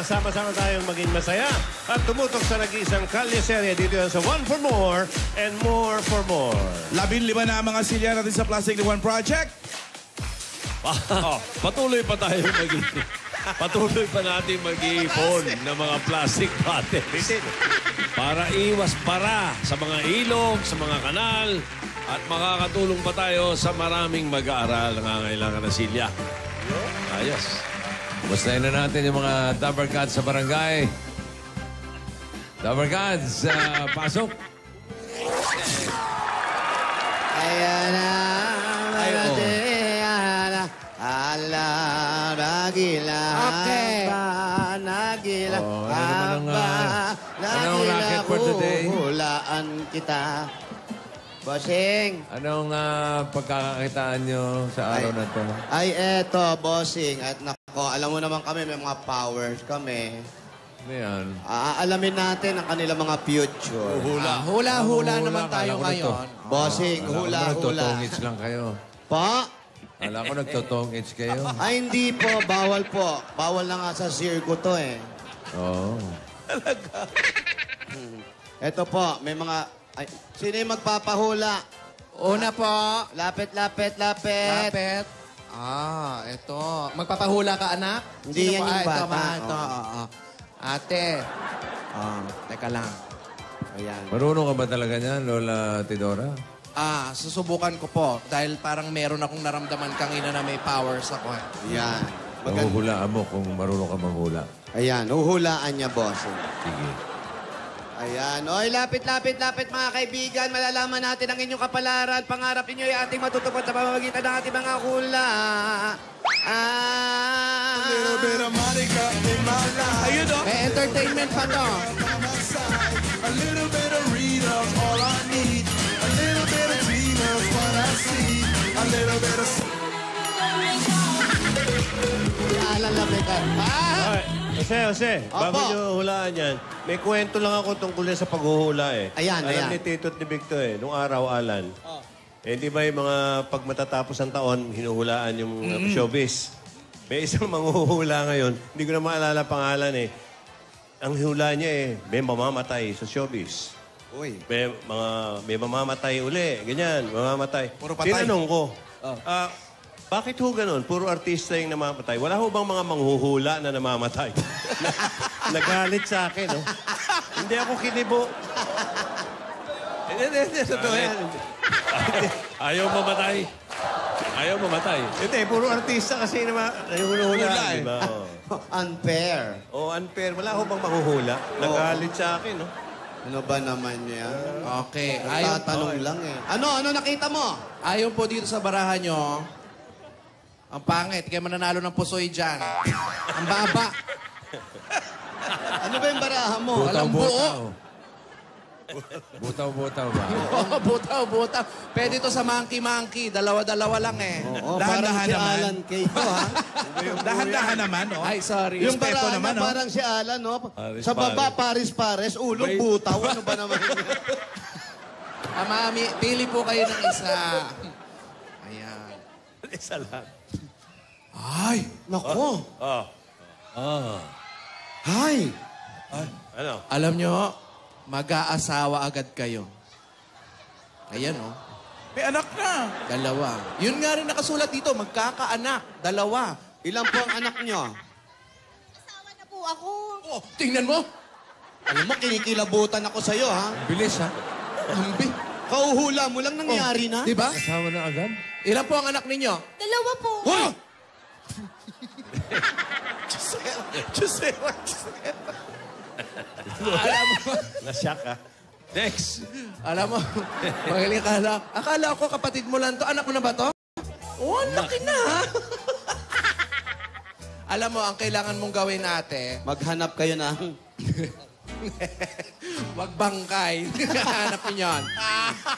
sama-sama tayong maging masaya at tumutok sa nag-iisang kalye-serye dito yan sa One for More and More for More. 15 na ang mga silya natin sa Plastic One Project. Patuloy pa tayo Patuloy pa natin mag-iipon ng mga plastic bottles para iwas para sa mga ilog, sa mga kanal, at makakatulong pa tayo sa maraming mag-aaral na nangangailangan ng silya. Ayos. Kumustahin na natin yung mga Dabber Cats sa barangay. Dabber Cats, pasok. Ayan na. Okay. Nagila. Anong racket for today? Hulaan kita. Bossing. Anong pagkakakitaan nyo sa araw na to? Ay, eto, bossing. At nako, alam mo naman kami, may mga powers kami. Ano yan? Aalamin natin ang kanilang mga future. Hula-hula naman tayo ngayon. Bossing, hula-hula. Nagtotongits lang kayo. Pa? Alam ko nagtotongits kayo. Ay, hindi po. Bawal po. Bawal na nga sa circo to eh. Oo. Talaga. Eto po, may mga... Ay, sino yung magpapahula? Una po. Lapit. Lapit. Ito. Magpapahula ka, anak? Hindi yan yung bata. Ito. Ate. Teka lang. Ayan. Marunong ka ba talaga niyan, Lola Tidora? Susubukan ko po. Dahil parang meron akong naramdaman kanina na may powers ako. Ayan. Mahuhulaan mo kung marunong ka manghula. Ayan, huhulaan niya, boss. Sige. Ayan. Oy, lapit mga kaibigan. Malalaman natin ang inyong kapalaran. Pangarap ninyo ay ating matutupad sa pamamagitan ng ating mga hula. A little bit of Monica in my life. Ayun o. May entertainment pa to. A little bit of Rita's all I need. A little bit of Tina's what I see. A little bit of... Alalapit ka. Jose, bago nyo hulaan yan, may kwento lang ako tungkol sa paghuhula eh. Ayan. Alam ni Tito at ni Victor eh, nung araw, Alan. Eh, di ba yung mga pag matatapos ang taon, hinuhulaan yung showbiz. May isang manghuhula ngayon, hindi ko na maalala pangalan eh. Ang hula niya eh, may mamamatay sa showbiz. Uy. May mamamatay uli, ganyan, mamamatay. Puro patay. Tinanong ko, bakit ho ganun? Puro artista yung namamatay. Wala ho bang mga manghuhula na namamatay? Nagalit sa akin, no? Hindi ako kinibo. Hindi, totoo yan. Ayaw mamatay. Hindi, puro artista kasi nahuhula. Diba? Unfair. Unfair. Wala ho bang manghuhula? Nagalit sa akin, no? Ano ba naman yan? Okay. Tatanong lang eh. Ano nakita mo? Ayon po dito sa barahan nyo, ang pangit, kaya mananalo ng pusoy dyan. Ang baba. Ano ba yung barahan mo? Walang buo. Butaw-butaw ba? Butaw. Pwede to sa monkey-monkey. Dalawa-dalawa lang eh. Oo, Dahan-dahan parang si naman. Alan kayo, ha? Dahan-dahan naman, no? Ay, sorry. Yung Respeto barahan naman, na no? parang si Alan, no? Paris, Sa baba, pares-pares, ulong butaw. Ano ba naman? Mami, pili po kayo ng isa. Ayan. Isa lang. Ay, nako. Hay. Ano? Alam nyo, mag-aasawa agad kayo. Ayan, oh. May anak na. Dalawa. Yun nga rin nakasulat dito, magkakaanak. Dalawa. Ilan po ang anak nyo? Asawa na po ako. Oh, tingnan mo. Alam mo, kinikilabutan ako sa'yo, ha? Bilis, ha? Ambi. Kauhula mo lang nangyari na. Di ba? Asawa na agad? Ilan po ang anak ninyo? Dalawa po. Huh? Alam mo, Nasyak, ha? Next! alam mo, magaling ka lang. Akala ko kapatid mo lang to. Anak mo na ba to? Oh, ang laki na, ha? Alam mo, ang kailangan mong gawin, ate, Maghanap kayo ng... wag bangkay. Hanap niyo yun.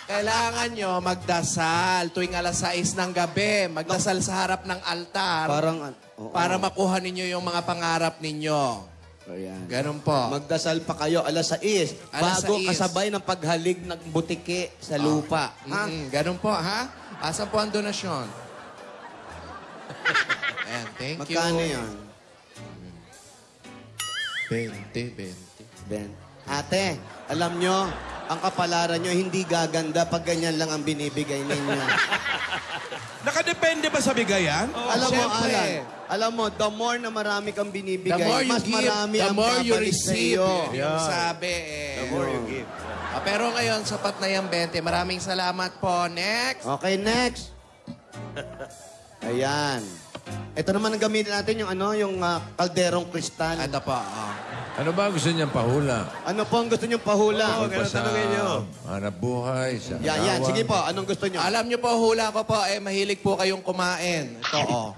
Kailangan nyo magdasal tuwing alas 6 ng gabi. Magdasal sa harap ng altar Parang... para makuha ninyo yung mga pangarap ninyo. Ayan. Ganun po. Magdasal pa kayo alas 6. Alas Bago 6. kasabay ng paghalig ng butiki sa lupa. Ha? Ganun po, ha? Asa po ang donasyon? Ayan, thank you. Magkano yan? 20. Ben. Ate, alam nyo, ang kapalaran nyo hindi gaganda pag ganyan lang ang binibigay ninyo. Nakadepende ba sa bigayan? Alam mo, syempre. Alan, alam mo, the more na marami kang binibigay, The more you mas give, marami the ang more you babalik receive. sa'yo. Yung sabi eh. The more you give. Pero ngayon, sapat na yung 20. Maraming salamat po. Next. Okay, next. Ayan. Ito naman ang gamitin natin yung yung kalderong kristal. Ito po. Ano ba gusto niyang pahula? Ano po ang gusto niyong pahula? Ganun tanongin nyo. Hanap buhay, sa Yan. Sige po, anong gusto niyo? Alam niyo po, hula ko po, mahilig po kayong kumain. Ito, oh.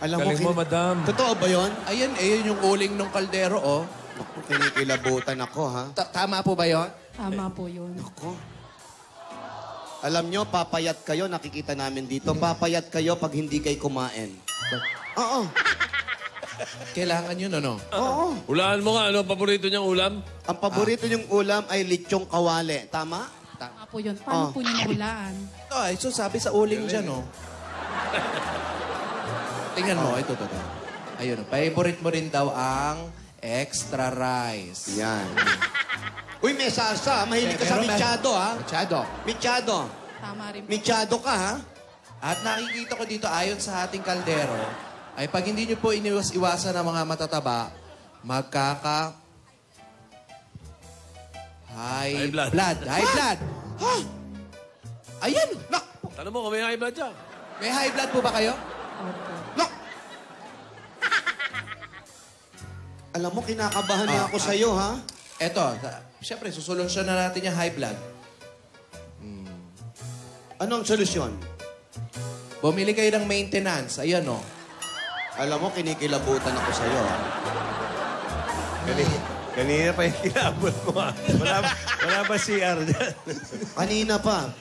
Alam Galing mo, madam. Totoo ba yun? Ayan, yung uling ng kaldero, oh. Naku, kinikilabutan ako, ha? Tama po ba yon? Tama po yun. Ako. Alam nyo, papayat kayo, nakikita namin dito. Papayat kayo pag hindi kayo kumain. Oo. Kailangan yun, ano? Oo. Hulaan mo nga, ano paborito niyang ulam? Ang paborito niyong ulam ay lechong kawale. Tama? Tama po yun. Paano po niyo nahulaan? Ito, so sabi sa uling dyan, oh. Tingnan mo, ito. Ayun, favorite mo rin daw ang extra rice. Yan. Uy, may salsa. Mahilig ka sa Pero michado, ha? Machado. Michado. Tama rin po. Michado ka, ha? At nakikita ko dito, ayon sa ating kaldero, ay pag hindi nyo po iniwas-iwasan ng mga matataba, High High blood. High blood. Ha? Ayan. Tanong mo kung may high blood siya. May high blood po ba kayo? Opo. Alam mo, kinakabahan na ako sa'yo, ha? Eto, siyempre, susolusyon na natin yung high blood. Ano ang solusyon? Bumili kayo ng maintenance. Ayan, oh. Alam mo, kinikilabutan ako sa'yo, ha? Kanina pa yung kinabot mo, ha? Wala ba CR dyan? Kanina pa.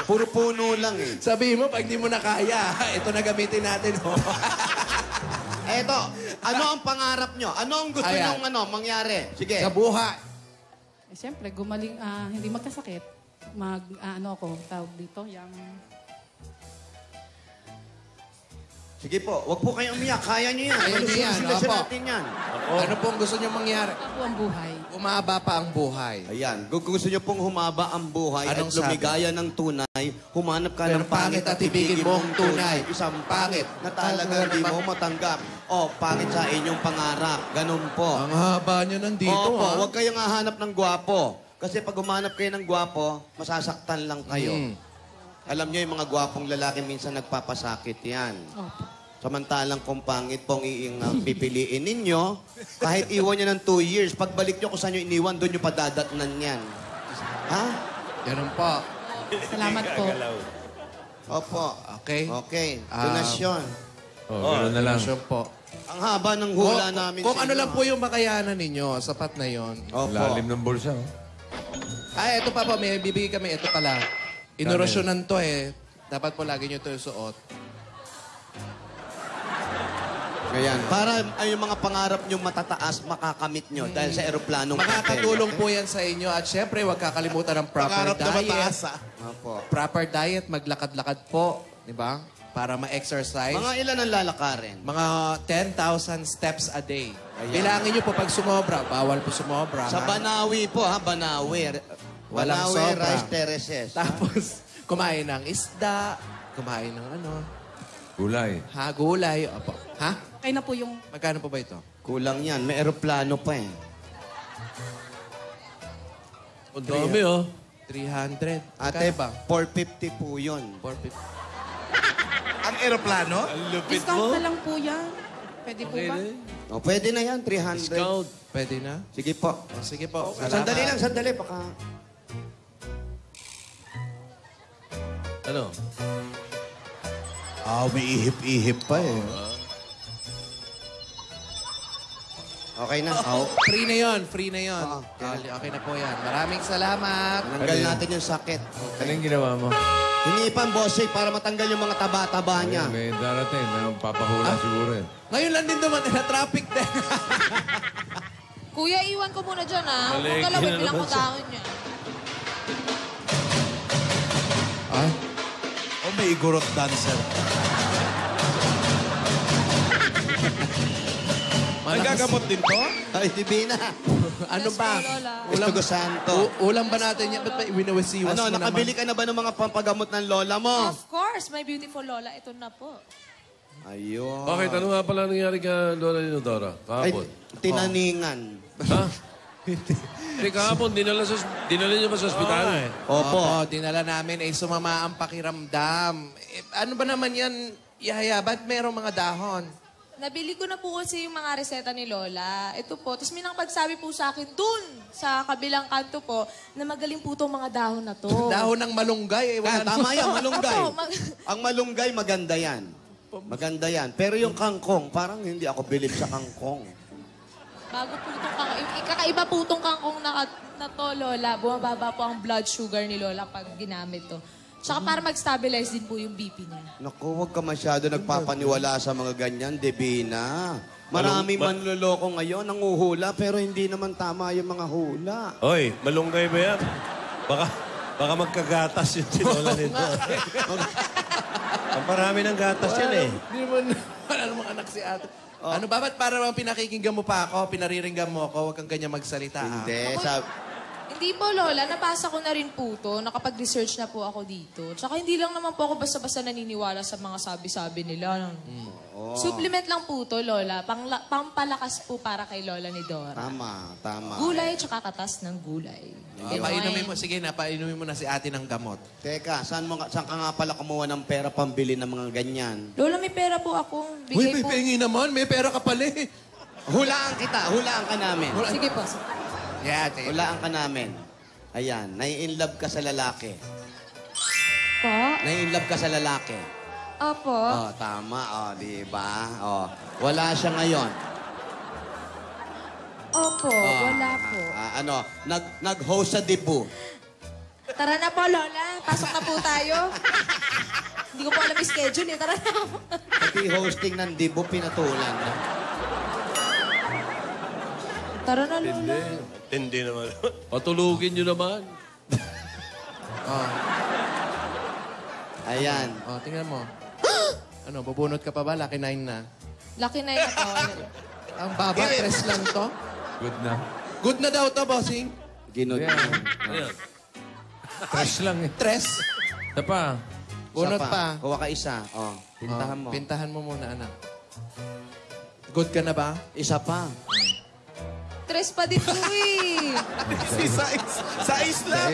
Puro puno lang, eh. Sabihin mo, pag di mo na kaya, ito na gamitin natin, oh. Eto, ano ang pangarap nyo? Ano ang gusto Ayan. nyong mangyari? Sige. Sa buhay. Siyempre, gumaling, hindi magkasakit. Ako, tawag dito, yung... Sige po, wag po kayong umiyak. Kaya nyo yan. Kaya nyo yan, Solusyonan opo. natin yan. Ano pong gusto nyo mangyari? Ito po ang buhay. Umaba pa ang buhay. Ayan, kung gusto nyo pong humaba ang buhay Anong at lumigaya ng tunay, humanap ka Pero ng pangit at ibigin mo ang tunay. Isang pangit na talaga di mo matanggap. O, pangit sa inyong pangarap. Ganun po. Ang haba nyo nandito, Opo, ha? huwag kayong hahanap ng gwapo. Kasi pag humanap kayo ng gwapo, masasaktan lang kayo. Alam nyo, yung mga gwapong lalaki minsan nagpapasakit yan. Opo. Samantalang kung pangit pong pipiliin ninyo, kahit iwan nyo ng 2 years, pagbalik nyo kung saan nyo iniwan, doon nyo padadatnan yan. Ha? Ganun po. Salamat po. Opo. Okay? Okay. Donasyon. Gano'n na lang. Donasyon po. Ang haba ng hula namin Kung sa ano inyo, lang po yung makayanan ninyo, sapat na yon. Opo. Lalim ng bulsa, oh. Ay, ito pa po, may bibigay kami. Ito pala. Inorasyonan to eh. Dapat po lagi nyo ito suot. Ayan. Para ay yung mga pangarap nyo matataas, makakamit nyo dahil sa aeroplanong Makakatulong po yan sa inyo. At syempre, huwag kakalimutan ng proper diet. Opo. Proper diet, maglakad-lakad po. Di ba? Para ma-exercise. Mga ilan ang lalakarin? Mga 10,000 steps a day. Ayan. Bilangin nyo po pag sumobra. Bawal po sumobra. Sa ha? Banawi po, ha? Banawi. Walang Banawi sobra. Rice Terraces. ha? Tapos, kumain ng isda, kumain ng Gulay. gulay. Opo. Ha? Okay na po yung... Magkano po ba ito? Kulang yan. May aeroplano pa eh. Ang dami, oh. 300. Ate, Magkano ba? 450 po yun. 450. Ang eroplano? Discount na lang po yan. Pwede po ba? O, pwede na yan, 300. Discount. Pwede na? Sige po. O, sige po. Sandali lang, sandali. Baka... Ano? May ihip-ihip pa eh. Okay na. Free na yon, free na yon. Oo. Okay na po yan. Maraming salamat. Tanggal natin yung sakit. Ano yung ginawa mo? Hinipan, bossy, para matanggal yung mga taba-taba niya. May darating na papahula siguro eh. Ngayon lang din dumating na traffic din. Kuya, iwan ko muna dyan, ha? Malengke Huwag kalawin, na bilang ko naman siya. taon niya. Ay, May igorot dancer. Ay, gagamot din to? Ay, Divina. Ano Yes ba? po, Lola. Espiritu Santo. Ulam ba natin yan? Ba't ba iwinawasiwas mo naman? Nakabili ka na ba ng mga pampagamot ng lola mo? Of course, my beautiful Lola. Ito na po. Ayun. Bakit? Ano nga pala nangyari ka, Lola ni Dora? Ay, Kahapon? tinaningan. Ha? Hindi, kahapon, dinala niyo ba sa ospital? Opo, dinala namin ay sumama ang pakiramdam. Ano ba naman yan, Yaya? Ba't merong mga dahon? Nabili ko na po kasi yung mga reseta ni Lola. Ito po. Tapos may nakapagsabi po sa akin dun, sa kabilang kanto po, na magaling po itong mga dahon na to. Dahon ng malunggay. Ah, tama yan, malunggay. Opo, Ang malunggay, maganda yan. Maganda yan. Pero yung kangkong, parang hindi ako bilib sa kangkong. Bago po itong kangkong. Kakaiba po itong kangkong na to, Lola. Bumababa po ang blood sugar ni Lola pag ginamit to. Tsaka para mag-stabilize din po yung BP niya. Naku, huwag ka masyado nagpapaniwala sa mga ganyan, Divina. Maraming manloloko ngayon, nanguhula, pero hindi naman tama yung mga hula. Oy, malunggay ba yan? Baka magkagatas yun si Lola nito. Ang parami ng gatas yan eh. Hindi mo wala namang anak si ate. Ano ba? Ba't para bang pinakikinggan mo pa ako, pinariringgan mo ako, huwag kang ganyan magsalita. Hindi, Hindi po, Lola. Napasa ko na rin po to. Nakapag-research na po ako dito. Tsaka hindi lang naman po ako basta-basta naniniwala sa mga sabi-sabi nila. Supplement lang po to, Lola. Pampalakas po para kay Lola ni Dora. Tama, tama. Gulay tsaka katas ng gulay. Painumin mo, sige na, painumin mo na si ate ng gamot. Teka, saan ka nga pala kumuha ng pera pambili ng mga ganyan? Lola, may pera po akong Uy, bigay may po. pengi naman, may pera ka pala eh. Hulaan kita, hulaan ka namin. Sige po. Yeah, ate. Hulaan ka namin. Ayan, nai-inlove ka sa lalaki. Po? Nai-inlove ka sa lalaki. Opo. Oh, tama, di ba? Oh, wala siya ngayon. Opo, wala po. Nag-host sa debut. Tara na po, Lola. Pasok na po tayo. Hindi ko po alam yung schedule eh. Tara na po. Pati hosting ng debut, pinatulan na. Tara na, Lola. Hindi naman. Patulugin nyo naman. Ayan. Oh, tingnan mo. Ano, bubunot ka pa ba? Lucky 9 na. Lucky na yun po. Ang baba, tres lang to. Good na. Good na daw to, bossing. Ginod. Ayan. Trash lang eh. Tres. Isa pa. Bunot Isa pa. Kuha ka isa. Oh, pintahan mo. Pintahan mo muna, anak. Good ka na ba? Isa pa. Tres pa din po eh. Sais lang.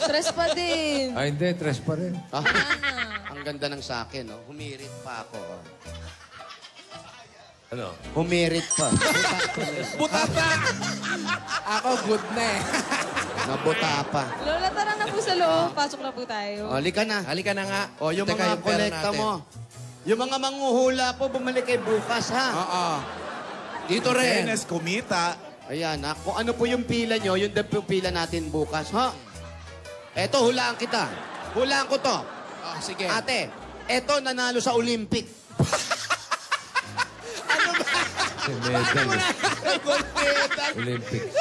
Tres pa din. Ay, hindi. Trash pa rin. Ah, ang ganda ng sakin, no? Humirit pa ako. Oh. Ano? Humirit pa. Butata! Ako, good na eh. Nabuta pa. Lola, tara na po sa loob. Pasok na po tayo. O, halika na. Halika na nga. O, yung Teka, mga pera kolekta natin. mo. Yung mga manguhula po, bumalik kay bukas, ha? Oo. Dito rin. Fairness, kumita. Ayan, ha? Kung ano po yung pila nyo, yun din po yung pila natin bukas, ha? Eto, hulaan kita. Hulaan ko to. Oh, sige. Ate, eto nanalo sa Olympic. Medal. Gold medal. Olympics.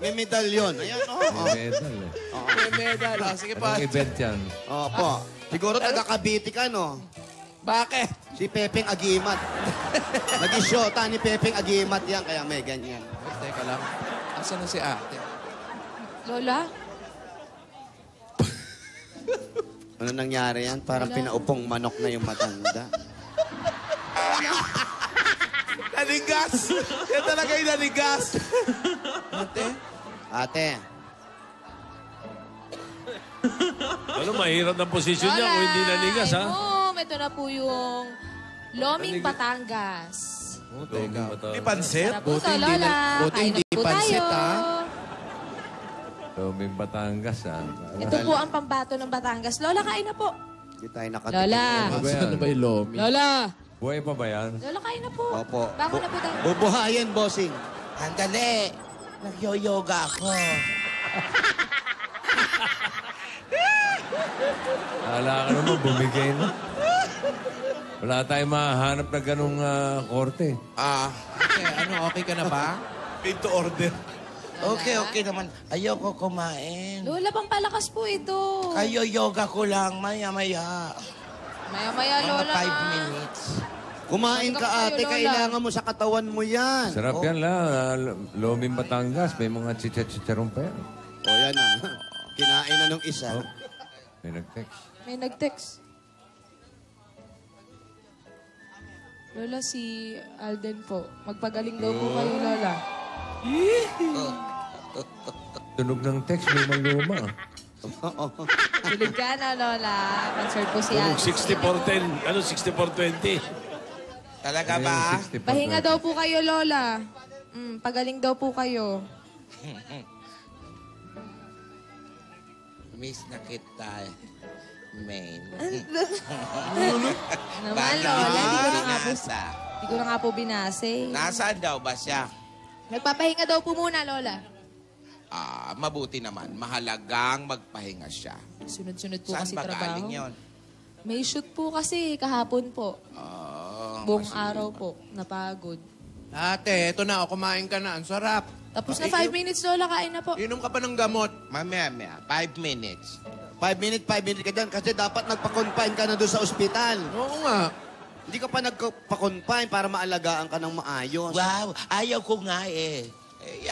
May medalyon. Ayan, oh. Medal eh. May medal. Oh, sige pa. Anong event yan? Opo. Siguro taga Cavite ka, no? Bakit? Si Pepeng Agimat. Nag-isyota ni Pepeng Agimat yan, kaya may ganyan. Teka lang. Asan na si ate? Lola? Ano nangyari yan? Parang pinaupong manok na yung matanda. Nanigas! Yan talaga yung nanigas. Ate? Ate, Ano, mahirap ng posisyon niya kung hindi nanigas, ha? Ito na po yung Loming Batangas. Oh, teka. Di pansit? Tara po Buti to, hindi Lola. na- buti Kain hindi na po pansit, tayo. ha? Loming Batangas ah. Ito po ang pambato ng Batangas. Lola, kain na po. hindi tayo nakatikim. Lola. Ano ba yan? Saan na ba yung lomi? Lola. Buhay pa ba yan? Lola, kain na po. Opo. Bako na po tayo. Bubuhayin, bossing. Andali. Nagyo-yoga ako. Akala ka naman, bumigay na. Wala tayong mahanap na ganong korte. Okay ka na ba? Made to order. Okay naman. Ayoko kumain. Lola, pampalakas po ito. Kayo yoga ko lang, maya-maya. Maya-maya, Mga Lola. 5 minutes. Kumain ka, Hanggang ate. kayo, Lola. Kailangan mo sa katawan mo yan. Sarap yan lang. Loming Batangas. May mga chicha-chicharong pa yan. O, yan na. Kinain na nung isa. May nag-text. May nag-text. Lola, si Alden po. Magpagaling daw po kayo, Lola. Tunog ng text, may maluma. Tulog ka na, Lola. Concert po si Tunog Alden. 60-10. Ano, 60-40? Talaga ba? Pahinga daw po kayo, Lola. Pagaling daw po kayo. Miss na kita. Main. Naman, Lola. binasa. Hindi ko na nga po binase. Nasaan daw ba siya? Nagpapahinga daw po muna, Lola. Mabuti naman. Mahalagang magpahinga siya. Sunod-sunod po Saan kasi ba trabaho. galing yun? May shoot po kasi kahapon po. Buong Mas- araw po. Napagod. Ate, eto na. Kumain ka na. Ang sarap. Tapos na 5 minutes, Lola. Kain na po. Inom ka pa ng gamot. Mamaya, 5 minutes. 5 minutes ka dyan. Kasi dapat nagpa-confine ka na doon sa ospital. Oo nga. Hindi ka pa nagpa-confine para maalagaan ka ng maayos. Wow, ayaw ko nga eh.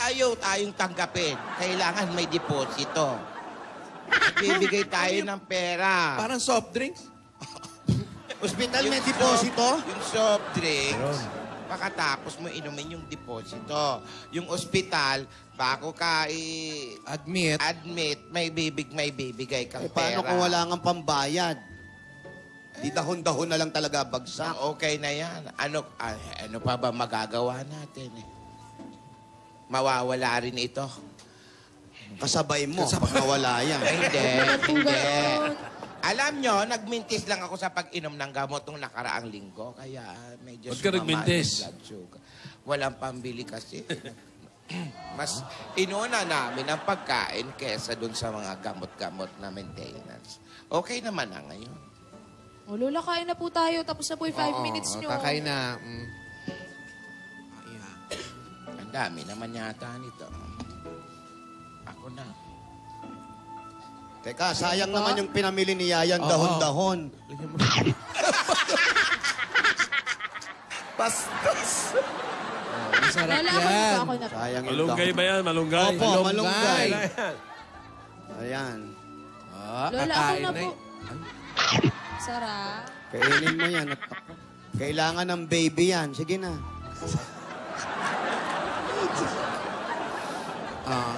Ayaw tayong tanggapin. Kailangan may deposito. Bibigay tayo ng pera. Parang soft drinks. Ospital may deposito? Yung soft drinks, pagkatapos mo inumin yung deposito. Yung ospital, bago ka admit, may bibigay kang Eh, paano pera. kung wala kang pambayad? Di dahon-dahon na lang talaga bagsak. Okay na yan. Ano pa ba magagawa natin eh? Mawawala rin ito. Kasabay mo pag nawala yan. Hindi. Alam nyo, nagmintis lang ako sa pag-inom ng gamot nung nakaraang linggo. Kaya medyo Ba't ka sumama nagmintis? yung blood sugar. Walang pambili kasi. Mas inuna namin ang pagkain kesa dun sa mga gamot-gamot na maintenance. Okay naman na ngayon. O, Lola, kain na po tayo. Tapos na po yung 5 minutes nyo. Takay na. Ang dami naman yata nito. Ako na. Teka, sayang naman yung pinamili ni Yayan dahon-dahon. Bastos. Masarap Lola, ako na yan. po. Ako na po. Sayang yung Malunggay ba yan? Malunggay? Opo, malunggay. Ayan. Ayan. Lola, ako kakain na na po. Sarap. Kainin mo yan. Kailangan ng baby yan. Sige na.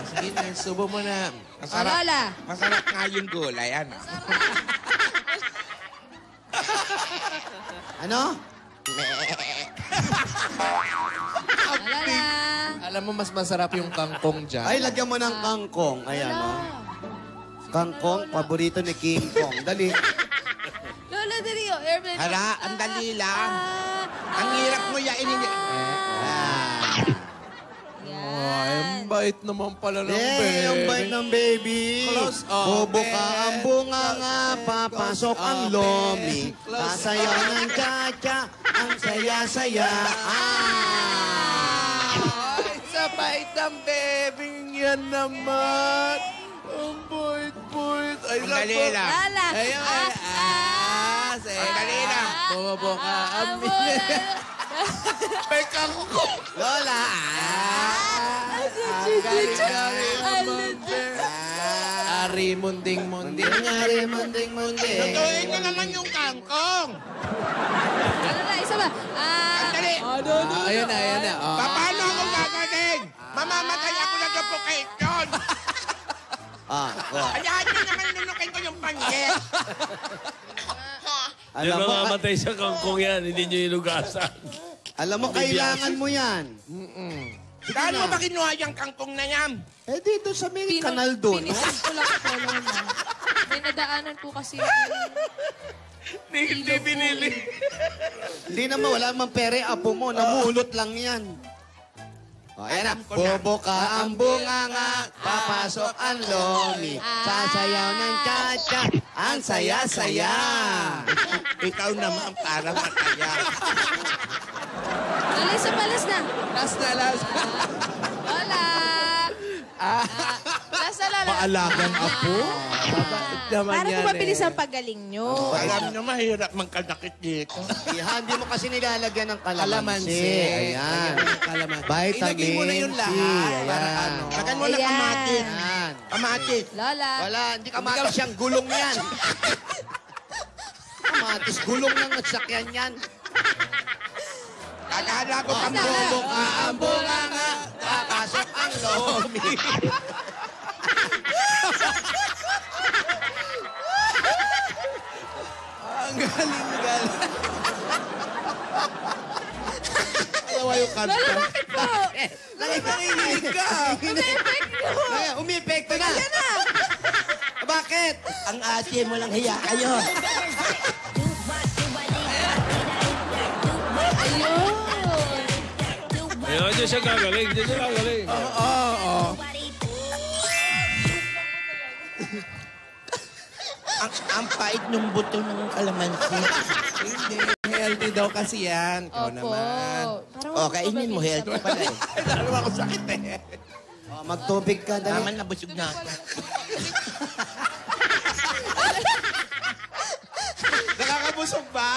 Sige na, subo mo na. O, Lola. Masarap nga yung gulay, ano? Ano? Lola. Alam mo, mas masarap yung kangkong dyan. Ay, lagyan mo ng kangkong. Ayan, Lola. oh. Kangkong, paborito ni King Kong. Dali. Lola, dali o. Airplane. Hala, ang dali lang. Ang hirap mo yainin. Ay, ang bait naman pala ng baby. Eh, yung bite ng baby. Close up, Bobo ka ang bunga nga, papasok ang lomi. Sasayaw ng cha-cha, ang saya-saya. Ay, sa bait ng baby yan naman. Ang bait-bait. Ay, Ang dali lang. Lola. Ayun, Ang dali lang. Bobo ka. May kangkong. Lola! Ari, munding-munding. Munding. Tutuin mo naman yung kangkong. Lola, isa ba? Ang dali. Ayan na. Paano ako gagaling? Mamamatay ako na suffocation. Ayahan nyo naman nunukin ko yung panyet. Hindi Alam mo, mamamatay sa kangkong yan. Hindi nyo inugasan. alam mo, kailangan mo yan. Saan mo ba kinuha yung kangkong na yan? Eh, dito sa may kanal doon. No? Pinisis ko lang po, Lola. May nadaanan po kasi. Hindi binili. Hindi naman, wala mang pere, apo mo. Namulot lang yan. O, ayan na. Alam ko na. Bobo ka ang bunganga, papasok ang lomi. Sasayaw ng cha-cha, ang saya-saya. Ikaw naman para mataya. Lola, isa palas na. Last na. Lola. Last na, Lola. Paalagang apo. naman Para yan po mabilis ang pagaling nyo. Alam nyo, mahirap magkadakit dito. Hindi mo kasi nilalagyan ng Kalamansi. kalamansi. Ayan. Kalamansi. Vitamin Ilagay mo na yung C. lahat. Para Ayan. ano. Sagan mo na Ayan. kamatis. Ayan. Kamatis. Lola. Wala, hindi kamatis siyang gulong yan. Kamatis, gulong ng sakyan yan. Kakala ko Basta. pambobok ka. Ang bunga nga, papasok ang lomi. Ang galing-galing. Alawa yung kanta. Lola, bakit po? Nanginig ka. Ayan, umipekto na. Ayan na. Bakit? Ang ate mo lang hiya kayo. Ayun. Ayun, dyan siya gagaling. Dyan siya gagaling. Oo. Ang pait ng buto ng kalamansi. Hindi. Healthy daw kasi yan. Ikaw Opo. naman. Parang O, kainin mo, mabilis healthy ang pala eh. Ay, lalo ako sakit eh. Oh, magtubig ka, dali. Naman nabusog na ako. Nakakabusog ba?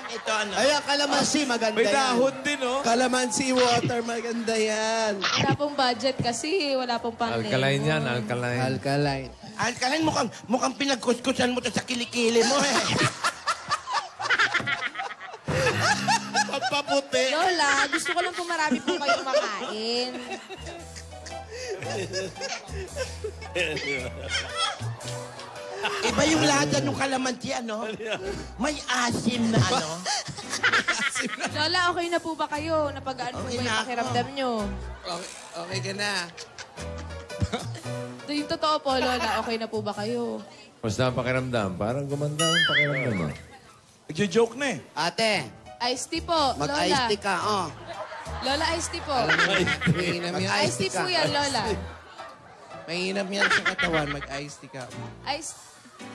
Ito ano. Ayan, kalamansi, maganda May yan. dahon din, oh. Kalamansi water, maganda yan. Wala pong budget kasi. Wala pong pang Alkaline yan, alkaline. Alkaline. Alkaline, mukhang pinagkuskusan mo to sa kilikili mo eh. Papaputi. Lola, gusto ko lang po marami po kayong makain. Iba yung lasa ng kalamansi, ano? May asim na, ano? Lola, okay na po ba kayo? Napag-ano po Okay ba yung na ako. pakiramdam nyo? Okay ka na. Yung totoo po, Lola, okay na po ba kayo? Basta ang pakiramdam. Parang gumanda ang pakiramdam mo. Nagjo-joke na eh. Ate, Iced tea po, mag-ice Lola. tea ka, oh. Lola, iced tea po. Mainam yan. Iced tea po yan, Lola. Mainam yan sa katawan. Mag-ice tea ka. Iced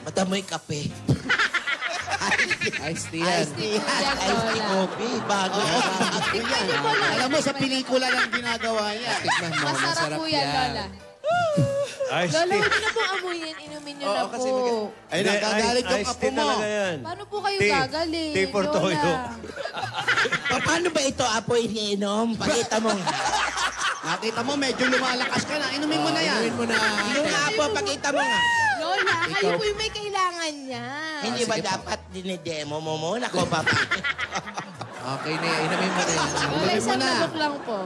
Mata mo yung kape. Ice tea yan. iced tea po yan, Ice tea Lola. coffee, bago. Tikman niyo po, Lola. Alam mo, sa pelikula lang ginagawa niya. Tikman mo, Masarap masarap po yan, Lola. Iced Lola, tea. huwag niyo na po amuyin. Inumin niyo Oo, na kasi po. Ay, nagkagalit yung iced apo tea mo. talaga yan. Paano po kayo Tea. gagaling, Tea for Lola? toyo. Paano ba ito, apo, iniinom? Pakita mo. Nakita mo, medyo lumalakas ka na. Inumin mo na yan. Inumin mo na. Yung apo, pakita mo nga. Lola, kayo po yung may kailangan niya. Hindi ba dapat dinidemo mo muna ko ba? Okay na yan. Inamin mo na yan. Lola, Inumin mo isang na. manok lang po.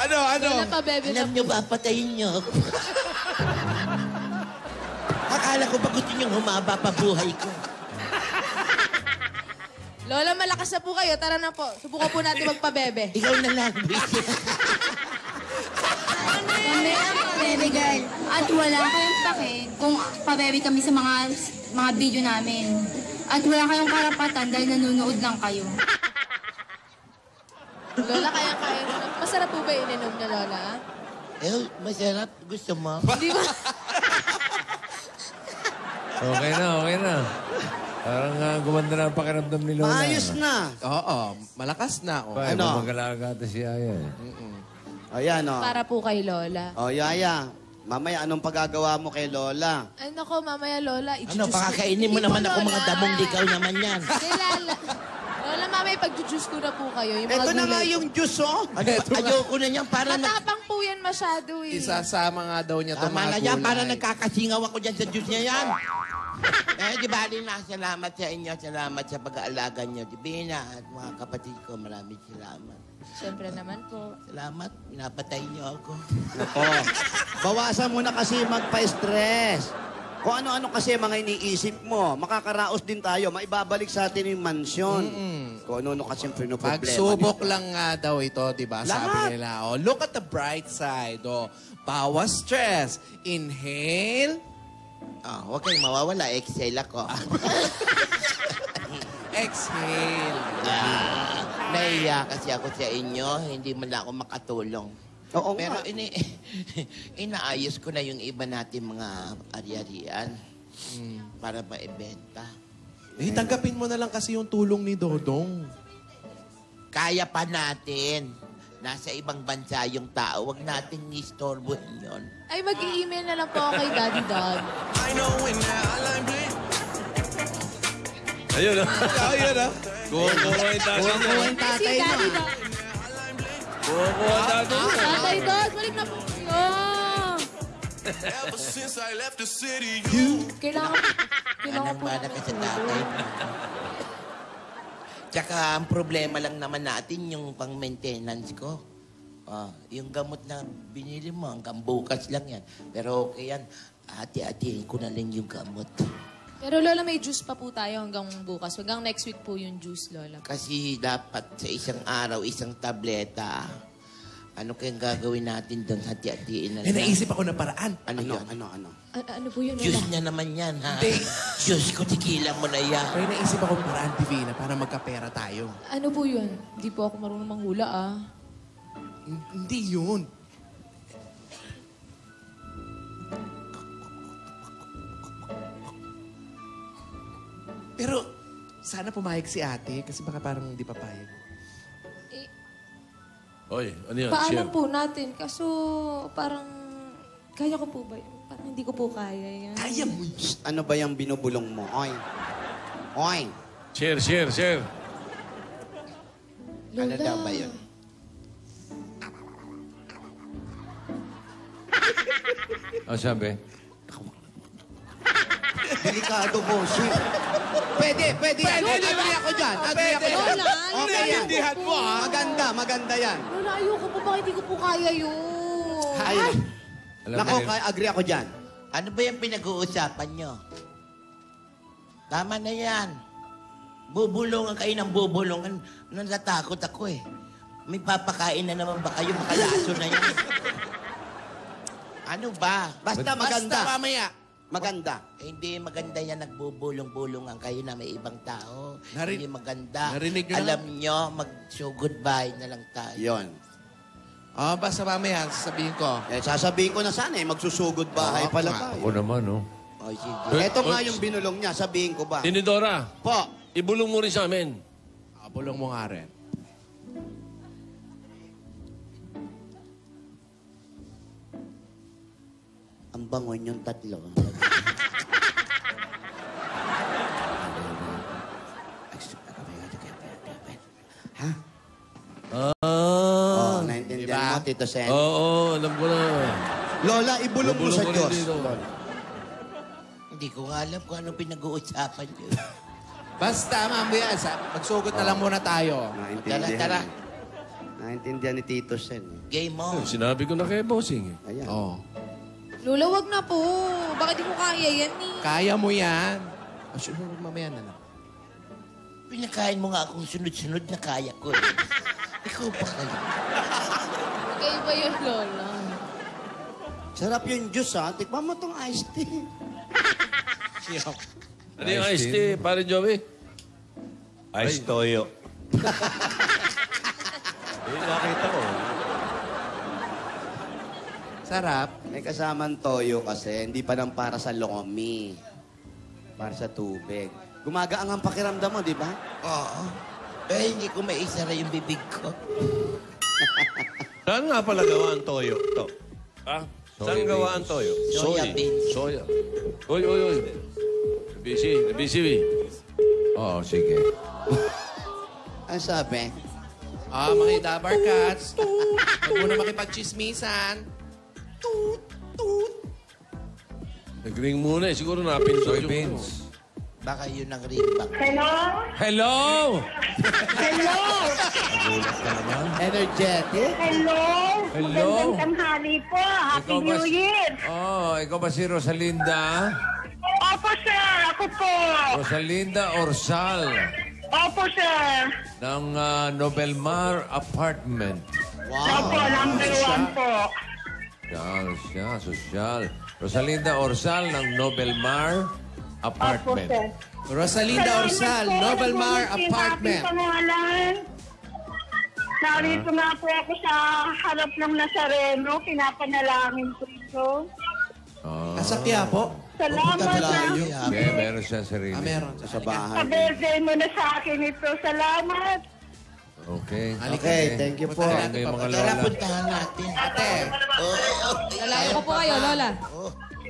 Ano? Lola, pabebe na Alam po. nyo ba, patayin nyo ako. Akala ko ba gusto nyo humaba pa buhay ko? Lola, malakas na po kayo. Tara na po. Subukan po natin magpabebe. Ikaw na lang, bitch. Kami ang pabebe girl. At wala kayong pake kung pabebe kami sa mga video namin. At wala kayong karapatan dahil nanonood lang kayo. Lola, kaya-kaya mo na. Masarap po ba ininom niya, Lola? Eh, masarap. Gusto mo? Hindi ba? Okay na, okay na. Parang gumanda na ang pakiramdam ni Lola. Maayos na. Oo. Malakas na. Oh. Ay, Ano? magalaga ata si Aya eh. Ayan, oh. Para po kay Lola. Oh, Yaya. Mamaya, anong pagagawa mo kay Lola? Ay, nako, mamaya, Lola. Ano, pakakainin mo naman ako mga damong ligaw naman yan. Hindi, Lola. Lola, mamaya, pag-juice ko na po kayo. Yung mga Ito na nga gulay yung juice, oh. Ano, ayoko na niyan para Matapang po yan masyado eh. Isasama nga daw niya itong Tama mga na yan, gulay. para nagkakasingaw ako dyan sa juice niya yan. Di ba, na, salamat sa inyo, salamat sa pag-aalaga niyo. Di Bina at mga kapatid ko, maraming salamat. Siyempre naman po. Salamat, pinapatay niyo ako. Nako. Bawasan mo na kasi magpa-stress. Kung ano-ano kasi mga iniisip mo, makakaraos din tayo, maibabalik sa atin yung mansyon. Kung ano-ano kasi yung pinoproblema. Pagsubok lang nga daw ito, di ba? Lahat. Sabi nila, oh, look at the bright side. Oh, bawas stress. Inhale. Huwag kayong mawawala, exhale ako. Exhale. Naiya kasi ako sa inyo, hindi man lang ako makatulong. Oo Pero nga. inaayos ko na yung iba natin mga ari-arian para maibenta. Eh, tanggapin mo na lang kasi yung tulong ni Dodong. Kaya pa natin. nasa ibang bansa yung tao. Huwag natin istorbohin yun. Ay, mag-i-email na lang po ako kay Daddy Dog. I know when that hotline bling. Ayun, ah. Ayun, ah. Kuha yung tatay niya. Kuha yung Si tatay Daddy na. Dog. Kuha tatay niya. Tatay Dog, balik na po. Oh. Ever since I left the city, you. Kailangan Anong po. mana ka sa tatay? Tsaka ang problema lang naman natin yung pang-maintenance ko. Yung gamot na binili mo, hanggang bukas lang yan. Pero okay yan, hati-hatiin ko na lang yung gamot. Pero Lola, may juice pa po tayo hanggang bukas. Hanggang next week po yung juice, Lola. Kasi dapat sa isang araw, isang tableta. Ano kayang gagawin natin doon? Hati-hatiin na May lang. naisip ako na paraan. Ano yun? Ano po yun, Diyos Lola? niya naman yan, ha? Hindi. Diyos ko, tigilan mo na yan. May naisip ako paraan, Divina, para magkapera tayo. Ano po yun? Hindi po ako marunong manghula, ah. Hindi yun. Pero, sana pumayag si ate kasi baka parang hindi papayag. Eh, Oy, ano yan? paalam Share. po natin. Kaso, parang, kaya ko po ba yun? Parang hindi ko po kaya yan. Kaya mo yun. Ano ba yung binubulong mo? Oy. Oy. Share. Ano daw ba yun? Ang sabi? Delikado po, shit. Pwede. Agree ako dyan. Agree ako dyan. Lola, Okay yan. Naiintindihan mo, ha? Maganda yan. Lola, ayoko po. Bakit hindi ko po kaya yun? Ay. Alam Nako, mo, agree ako dyan. Ano ba yung pinag-uusapan nyo? Tama na yan. Bubulungan kayo ng bubulungan. Natatakot ako eh. May papakain na naman ba kayo? Makalaso na yan. Ano ba? Basta maganda. Basta mamaya. Maganda. Eh, hindi maganda yan. Nagbubulong-bulungan kayo na may ibang tao. Nari- Hindi maganda. Narinig nyo Alam nyo, mag-so goodbye na lang tayo. Yon. Basta mamaya, sasabihin ko. Sasabihin ko na sana magsusugod bahay pala nga. ako tayo. naman, oh. O, sige. Ito nga yung binulong niya, sabihin ko ba? Tinidora, Po, ibulong mo rin sa amin. Bulong mo nga rin. ang bango niyong tatlo. Ha? Oh, naintindihan mo, Tito Sen? Oo, alam ko na. Lola, ibulong mo sa Ibulong mo rin Diyos. dito. Hindi ko nga alam kung anong pinag-uusapan nyo. Basta mamaya, magsugod na lang muna tayo. Naintindihan. Tara. Naintindihan ni Tito Sen. Game mo. Sinabi ko na kay Bossing. Ayan. Oh. Lola, wag na po. Bakit di ko kaya yan eh? Kaya mo yan. Sure, mamaya na lang. Pinakain mo nga akong sunod-sunod na kaya ko. Eh. Ikaw pa kayo. Kayo ba yun, Lola? Sarap yung juice, ha? Tikman mo tong iced tea. Ano yung iced tea, pare Joey? Ice toyo. Nakita ko. Sarap. May kasamang toyo kasi, hindi pa nang para sa lomi. Para sa tubig. Gumagaang ang pakiramdam mo, di ba? Oo. Eh, hindi ko maisara yung bibig ko. Saan nga pala gawa ang toyo? To. Ah, Saan gawa ang toyo? Soya beans. Soya. Oy. Busy. Oo, sige. Ang sabi? Mga Dabar Cats. Huwag mo na makipagchismisan. Nag-ring muna eh. Siguro napindot yung... Soybeans. Baka yun ang ringbang. Hello! Energetic? Hello! Hello? Magandang tanghali po. Happy Ikaw ba New si- Year! Ikaw ba si Rosalinda? Opo, sir. Ako po. Rosalinda Orsal Opo, sir. ng Nobelmar Apartment. Opo, number one po. Sosyal. Rosalinda Orsal ng Nobelmar Opo, Apartment. sir. Rosalinda Orsal, Nobelmar Apartment. Pangalan. Narito nga po ako sa harap ng Nazareno. Pinapanalangin ko ito. Kasakya po. Salamat na. Okay, meron siya sarili. Meron. Sa bahay. Sa birthday mo na sa akin ito. Salamat. Okay. Okay, thank you po. Thank you, mga Tara, lola. puntahan natin. Ate, Lalayo ko po kayo, Lola.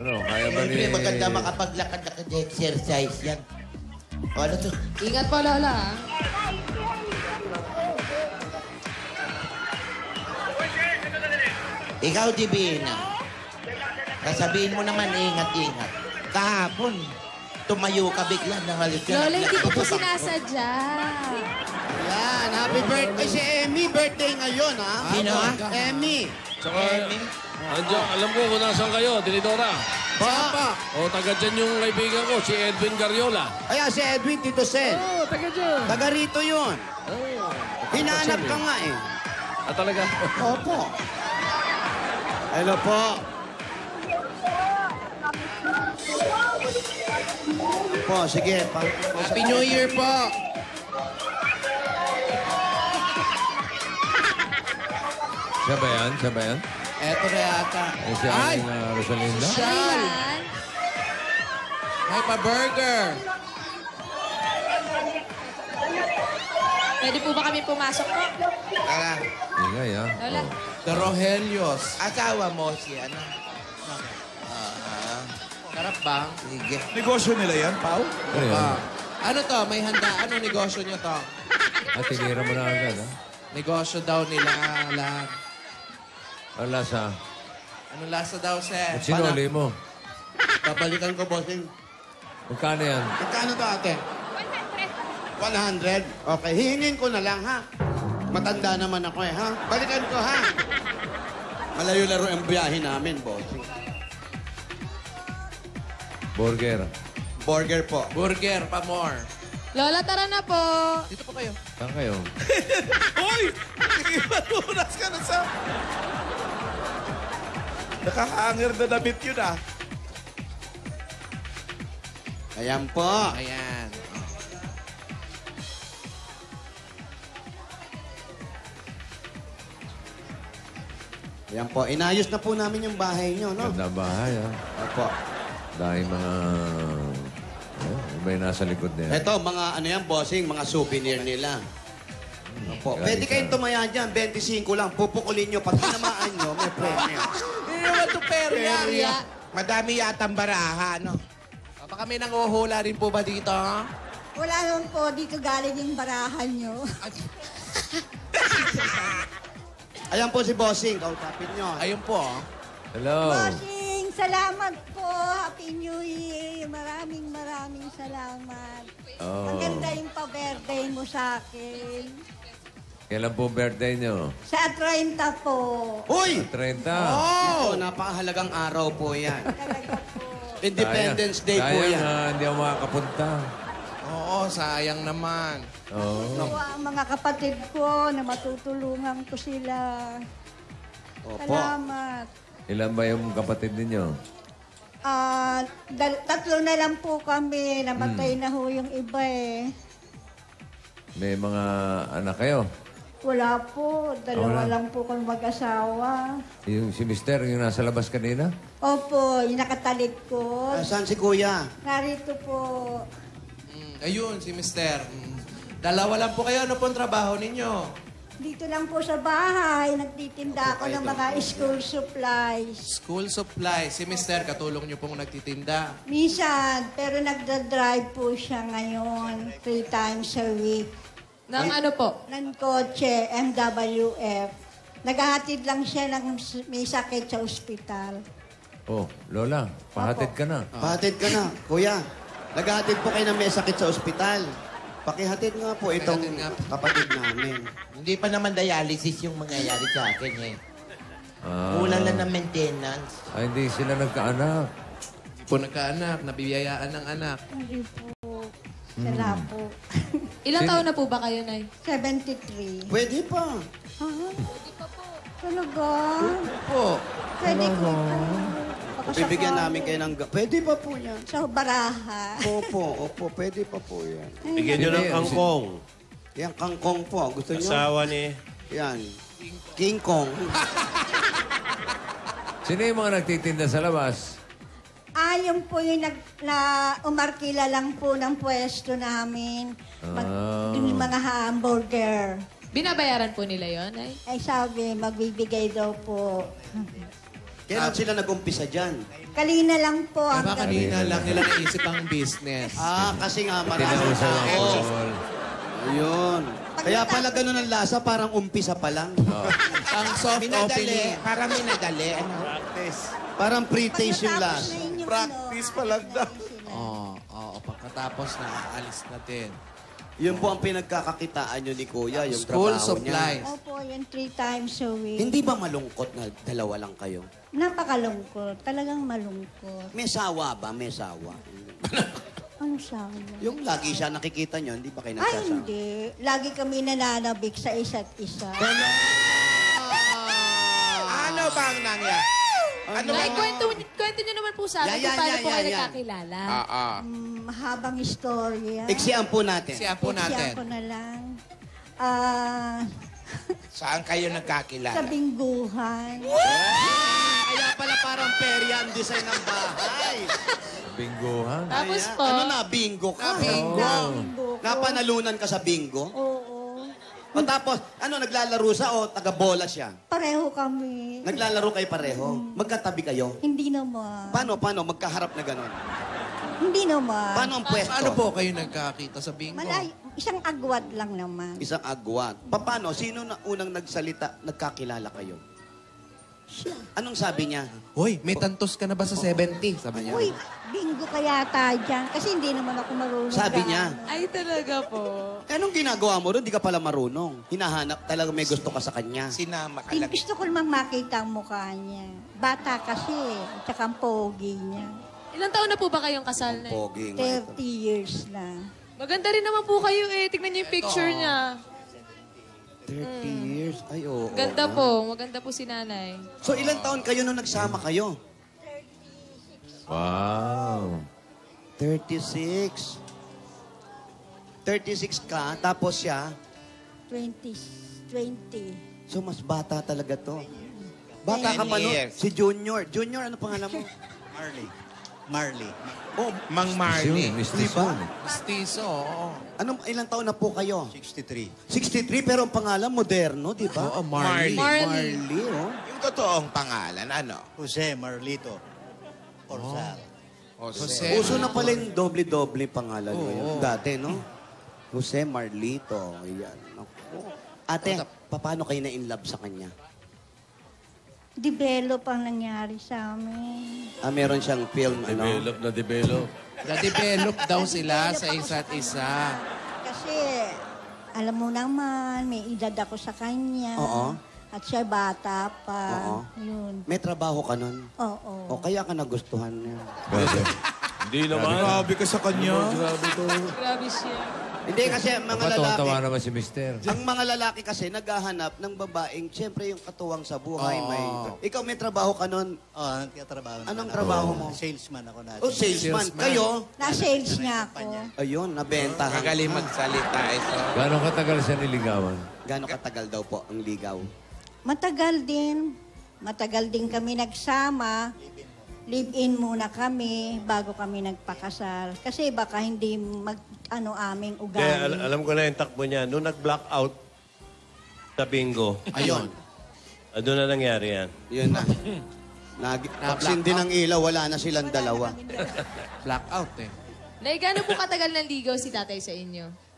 Ano, kaya ba ni... Siyempre, maganda makapaglakad-exercise yan. O, ano to? Ingat po, Lola. ah. Ikaw, Divina. Sasabihin mo naman, ingat-ingat. Kahapon, tumayo ka bigla, nangalit ka. Lola, hindi ko po sinasadya. Yan, happy birthday. Si Emmy, birthday ngayon, ha? Sino, ha? Emmy. Tsaka, andiyan, alam ko kung nasaan kayo, Tinidora. Pa. O, taga dyan yung kaibigan ko, si Edwin Garriola. Ayan, si Edwin, Tito Sen. Oo, taga dyan. Taga rito yun. Hinahanap ka nga eh. Ah, talaga? Opo. Hello po. Po, sige. Happy New Year po. Siya ba yan? Siya ba yan? Eto na yata. Eh, si Ay! Aling Rosalinda? Shal! Ayan. May pa-burger. Pwede po ba kami pumasok po? Tara. Ingay, ha? Lola. The Rohelios. Asawa mo si ano? Sarap ba? Sige. Negosyo nila yan, Pao? Ano yun? Ano to? May handa. Ano negosyo niyo to? Ah, tinira mo na agad, ha? Negosyo daw nila lahat. Ang lasa. Anong lasa daw, sir? At sinuli mo. Babalikan ko, bossing. Magkano yan? Magkano to, ate? 100. Okay, hihingin ko na lang, ha? Matanda naman ako eh, ha? Balikan ko, ha? Malayo-laro ang biyahe namin, bossing. Burger. Burger po. Burger pa more. Lola, tara na po. Dito po kayo. Saan kayo? Hoy! Imanunas ka na sa... Nakakaangir na damit yun, ah. Ayan po. Ayan. Ayan po. Inayos na po namin yung bahay nyo, no? Ganda bahay, ha? Opo. Dahil mga... may nasa likod niya. Ito, mga ano yan, bossing, mga souvenir nila. Opo. Galing Pwede kayong sa- tumaya dyan, 25 lang. Pupukulin nyo. Pag tinamaan nyo, may premyo. Hindi naman to perya. Madami yatang baraha, no? Baka may nanguhula rin po ba dito? ha? Wala naman po, dito galing yung barahan nyo. Ayan po si bossing. Kausapin nyo. Ayun po. Hello. Bossing, salamat po. Happy New Year. Maraming salamat. Oh. Maganda yung pa-birthday mo sa akin. Kailan po birthday niyo? Sa 30 po. Uy! 30. Ito, napakahalagang araw po yan. Talaga po. Independence Day po Sayang, yan. hindi ako makakapunta. Oo, sayang naman. Oo. Ako ang mga kapatid ko na matutulungan ko sila. Opo. Salamat. Ilan ba yung kapatid ninyo? Tatlo na lang po kami. Namatay na ho yung iba eh. May mga anak kayo? Wala po. Dalawa Wala. lang po kami mag-asawa. Yung si Mister, yung nasa labas kanina? Opo, yung nakatalikod. Saan si kuya? Narito po. Ayun, si Mister. Dalawa lang po kayo. Ano po ang trabaho ninyo? Dito lang po sa bahay, nagtitinda ako ng mga school supplies. School supply. Si Mister, katulong niyo pong nagtitinda. Minsan, pero nagda-drive po siya ngayon 3 times a week. Nang ano po? Ng kotse, MWF. Naghahatid lang siya ng may sakit sa ospital. Oh, Lola, pahatid ka na. Pahatid ka na. Kuya, naghahatid po kayo ng may sakit sa ospital. Pakihatid nga po itong Pakihatid nga po. kapatid namin. Hindi pa naman dialysis yung mangyayari sa akin, eh. Ah, Kulang lang ng maintenance. Ay, hindi sila nagkaanak. Hindi po nagkaanak. Nabibiyayaan ng anak. Hindi po. Sala po. Ilang taon na po ba kayo, Nay? 73. Pwede pa. Ha? Talaga? Po. Pwede ko. Baka sa Bibigyan kwarto. namin kayo ng... Pwede pa po yan. Sa baraha. Opo, pwede pa po yan. Bigyan nyo ng kangkong. Yan, kangkong po. Gusto nyo? Asawa ni... Yan. King Kong. Sino yung mga nagtitinda sa labas? Yung po yung umarkila lang po ng pwesto namin. Yung mga hamburger. Binabayaran po nila yon ay? Ay sabi, magbibigay daw po. Kailan sila nag-umpisa dyan? Kalina lang po. Diba kanina lang nila naisip ang business. Kasi nga maraming Tinausan ang tao. alcohol. Ayun. Kaya pala ganun ang lasa, parang umpisa pa lang. Ang soft opening. Para minadali. Ano? Parang pre-taste yung lasa. Practice pa lang daw. Oo, pagkatapos na, alis na din. Yun po ang pinagkakakitaan nyo ni Kuya, yung School trabaho supplies. niya. Opo, yung 3 times a week. Hindi ba malungkot na dalawa lang kayo? Napakalungkot. Talagang malungkot. May sawa ba? May sawa. Ano sabi? Yung lagi siya nakikita nyo, hindi ba kayo Ay, nagsasawa? hindi. Lagi kami nananabik sa isa't isa. Ano bang nangyari? Ano Nay, kwento nyo naman po sa akin kung paano po kayo nagkakilala. Mahabang istorya. Iksian po natin. Siya po Iksiyan natin. ko na lang. Saan kayo nagkakilala? Sa bingguhan. Kaya pala parang perya ang design ng bahay. Bingguhan. Tapos Ayan. po, Ano na, bingo ka? Binggo. Napanalunan ka sa bingo? Oo. O tapos, ano, naglalaro sa o taga-bola siya? Pareho kami. Naglalaro kayo pareho? Magkatabi kayo? Hindi naman. Paano? Magkaharap na gano'n? Hindi naman. Paano ang pwesto? Paano po kayo nagkakita sa bingo? Isang agwat lang naman. Isang agwat. Paano? Sino na unang nagsalita, nagkakilala kayo? Anong sabi niya? Hoy, may tantos ka na ba sa 70? Sabi niya. Uy, bingo kaya tayo dyan. Kasi hindi naman ako marunong. Sabi niya. ay talaga po. Anong ginagawa mo doon? Di ka pala marunong. Hinahanap talaga may gusto ka sa kanya. Sinama ka Hindi lang. gusto ko namang makita ang mukha niya. Bata kasi. At saka ang pogi niya. Ilang taon na po ba kayong kasal na? Pogi nga ito. 30 years na. Maganda rin naman po kayo eh. Tignan niyo yung picture niya. 30 years? Ay, oo. Ganda po. Maganda po si nanay. So, ilang taon kayo nung nagsama kayo? Wow. 36. 36 ka, tapos siya. 20. So, mas bata talaga to. Bata ka 10 pa no? years. Si Junior. Junior, ano pangalan mo? Marley. Oh, Mang Yun, Marley. mistis Diba? yun. Mestizo, oo. ilang taon na po kayo? 63. 63, pero ang pangalan moderno, di ba? Oo, Marley. Marley. Marley, oh. Yung totoong pangalan, ano? Jose Marlito. Orsal. Jose. Uso na pala yung doble-doble pangalan ngayon. Dati, no? Jose Marlito. Ayan. Naku. Ate, paano kayo na-inlove sa kanya? Develop ang nangyari sa amin. Meron siyang film, ano? Develop na develop. Na-develop daw sila sa isa't isa. Kasi, alam mo naman, may edad ako sa kanya. Oo. At siya bata pa. Oo. Yun. May trabaho ka nun? Oo. O kaya ka nagustuhan niya? Hindi naman. Grabe ka sa kanya. Grabe to. Grabe siya. Hindi kasi mga Tawa lalaki, naman si Mister. ang mga lalaki kasi naghahanap ng babaeng, siyempre yung katuwang sa buhay. Ikaw may trabaho ka nun? Oo, nagtatrabaho na. Anong trabaho mo? Salesman ako na. O salesman. Kayo? Na-sales niya ako. Ayun, nabenta. Magaling magsalita ito. Gano'ng katagal siya niligawan? Gano'ng katagal daw po ang ligaw? Matagal din. Matagal din kami nagsama. Live-in muna kami bago kami nagpakasal. Kasi baka hindi aming Hindi, ugali. alam ko na yung takbo niya. Nung nag-blackout sa bingo, Ayun. ano na nangyari yan? Yun na. Nag-vaccine din ang ilaw, wala na silang dalawa. Blackout eh. Nay, gaano po katagal ng ligaw si tatay sa inyo?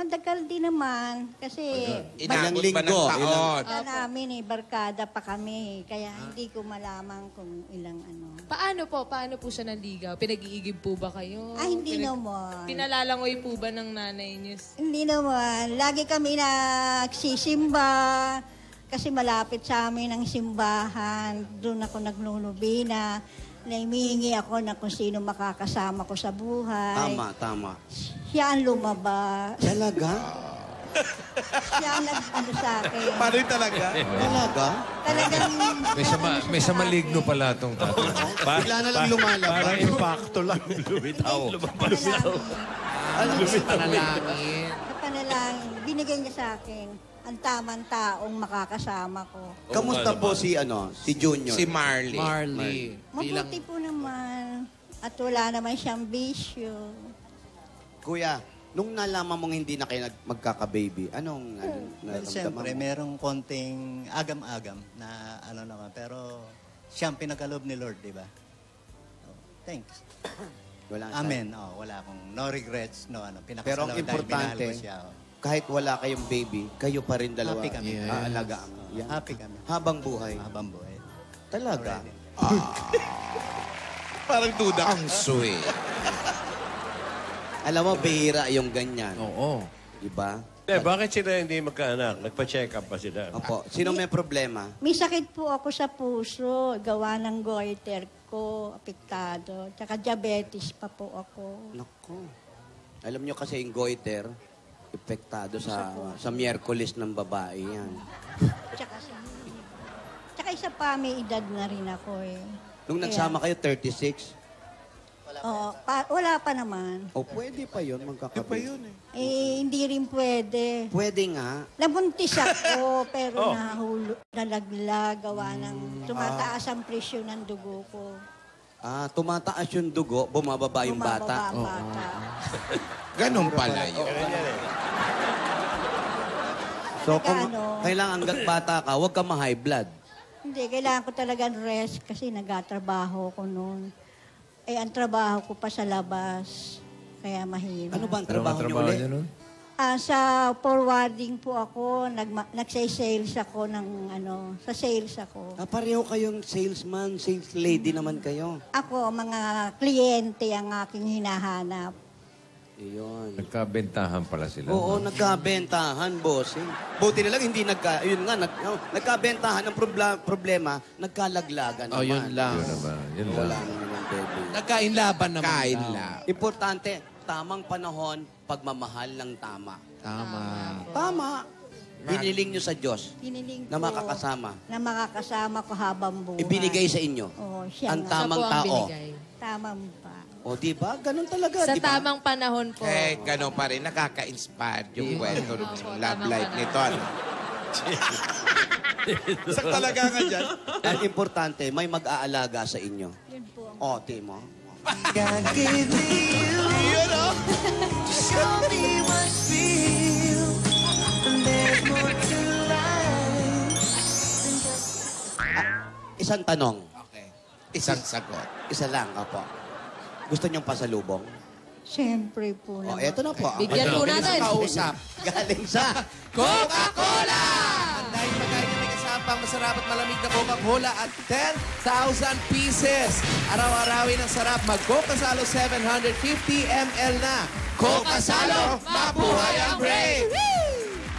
Madagal din naman. Kasi Ilang Inabot ba ng linggo? taon? namin barkada pa kami. Kaya hindi ko malaman kung ilang ano. Paano po siya nanligaw? Pinag-iigib po ba kayo? Ay, hindi naman. Pinalalangoy po ba ng nanay niyo? Hindi naman. Lagi kami nagsisimba. Kasi malapit sa amin ang simbahan. Doon ako naglulubina. Naimingi ako na kung sino makakasama ko sa buhay. Tama. Siya ang lumabas. Talaga? Siya ang nag-ano sa akin. Paano yung talaga? Talaga? Talagang... May sa maligno pala itong tatay. Bigla na lang lumalabas. Parang impacto lang lumitaw. Lumabas daw. Sa panalangin. Sa panalangin, binigay niya sa akin ang tamang taong makakasama ko. Kamusta po si Junior? Si Marley. Marley. Bilang Mabuti po naman. At wala naman siyang bisyo. Kuya, Nung nalaman mong hindi na kayo magkaka-baby, anong Well, naramdaman siyempre, mo? merong konting agam-agam na ano naman. Pero siyang pinagkaloob ni Lord, di ba? So, thanks. Wala Amen. Oh, wala akong no regrets, no ano. Pero Pinakasalamat ang dahil importante, minahal ko siya. Oh. kahit wala kayong baby, kayo pa rin dalawa. Happy kami. Aalagaan mo. Yan. Happy kami. Habang buhay. Habang buhay. Talaga. Parang duda. Ang sweet. Alam mo, bihira yung ganyan. Oo. Diba? Bakit sila hindi magkaanak? Nagpa-check up pa sila? Opo. Sino may problema? May sakit po ako sa puso, gawa ng goiter ko, apektado. Tsaka diabetes pa po ako. Naku. Alam nyo kasi yung goiter, epektado sa Miyerkules ng babae yan. Tsaka isa pa, may edad na rin ako eh. Nung nagsama kayo, 36? Oo, wala pa naman. O pwede pa yun, magkakabit. Hindi rin pwede. Pwede nga. Nabuntis ako, pero nalaglag, gawa ng tumataas ang presyo ng dugo ko. Tumataas yung dugo, bumababa yung bata. Bumababa ang bata. Ganon pala yun. So kung kailangan hanggat bata ka, huwag ka ma-high blood. Hindi, kailangan ko talagang rest kasi nagtatrabaho ko noon. Ang trabaho ko pa sa labas. Kaya mahirap. Ano ba ang trabaho niyo ulit? Sa forwarding po ako, nagsay-sales ako sa sales ako. Pareho kayong salesman, sales lady naman kayo. Ako, mga kliyente ang aking hinahanap. Iyon. Nagkabentahan pala sila. Oo, nagkabentahan, boss. Buti na lang hindi nagkabentahan. Ang problema, nagkalaglagan naman. Oh, yun lang. Yun Wala lang. naman ang baby. Nagkainlaban naman. Kainlaban. Importante, tamang panahon, pagmamahal ng tama. Tama. Hiniling nyo sa Diyos Hiniling na ko makakasama. na makakasama ko habang buhay. Ibinigay sa inyo. Oo, siya Ang nga. tamang Siya po ang tao. binigay. Tamang pa. O, di ba? Ganun talaga, Sa di ba? tamang panahon po. Ganon pa rin. Nakaka-inspire yung kwento ng Opo, love tama life ka nito. Ano? Sak talaga nga dyan. Ang importante, may mag-aalaga sa inyo. Yun po. O, Timo. God gave me you to show me what feel. And there's more to life. Isang tanong. Okay. Isang sagot. Isa lang, apo. Gusto niyong pasalubong? Siyempre po. O, eto na po. Bigyan po natin. Kausap. Galing sa... Coca-Cola! Dahil pagkain na may kasapang masarap at malamig na Coca-Cola at 10,000 pieces. Araw-arawin ang sarap. Mag-Coca Salo 750 ml na. Coca Salo, mabuhay ang brave!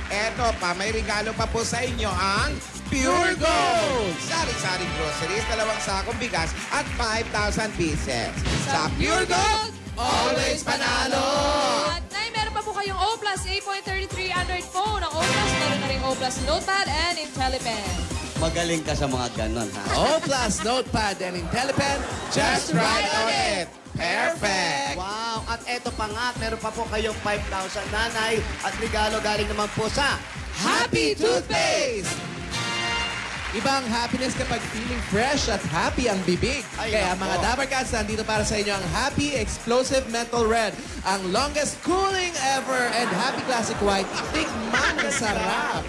Eto pa, may regalo pa po sa inyo ang Pure Gold! Sari-saring groceries, 2 sakong bigas at 5,000 pieces. Sa Pure Gold, always panalo! At meron pa po kayong O Plus 8.33 Android phone. Ang O Plus, meron na rin O Plus Notepad and IntelliPen. Magaling ka sa mga ganon, ha? O Plus Notepad and IntelliPen, just right on it! Perfect! Wow! At eto pa nga, meron pa po kayong 5,000 nanay at regalo galing naman po sa... Happy Toothpaste! Ibang happiness kapag feeling fresh at happy ang bibig. Ay, Kaya nako. mga Dabber Cats, nandito para sa inyo ang Happy Explosive Menthol Red. Ang longest cooling ever and Happy Classic White. Tikman na sarap!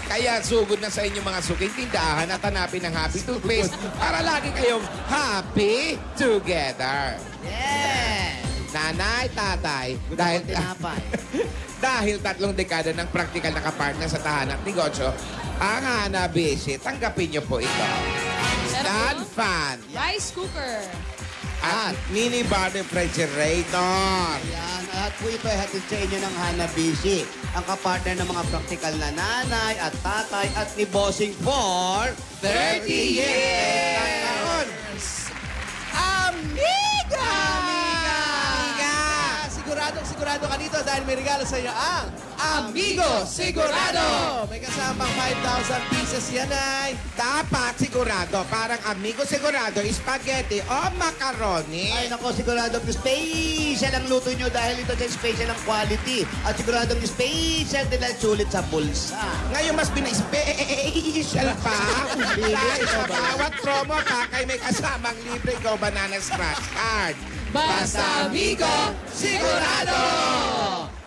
Kaya sugod na sa inyo mga suking tindahan at hanapin ang Happy Toothpaste para lagi kayong happy together. Yeah! Nanay, tatay, Dahil tinapay. dahil 3 dekada ng praktikal na kapartner sa tahanan at negosyo, ang Hanabishi, tanggapin niyo po ito. Stand fan Rice cooker. at mini bar refrigerator. Yan. At po ito ay hatid sa inyo ng Hanabishi. Ang kapartner ng mga praktikal na nanay at tatay at ni Bossing for 30 years! Amiga! Siguradong sigurado ka dito dahil may regalo sa iyo ang Amigo Sigurado! May kasamang 5,000 pieces yan ay. Dapat sigurado, parang amigo sigurado, spaghetti o macaroni. Ay nako, siguradong special ang luto nyo dahil ito sa special ang quality. At siguradong special din ang sulit sa bulsa. Ngayon mas special pa. Dahil sa bawat promo pa kay may kasamang libre Go Banana Scratch Card. Basta amigo sigurado!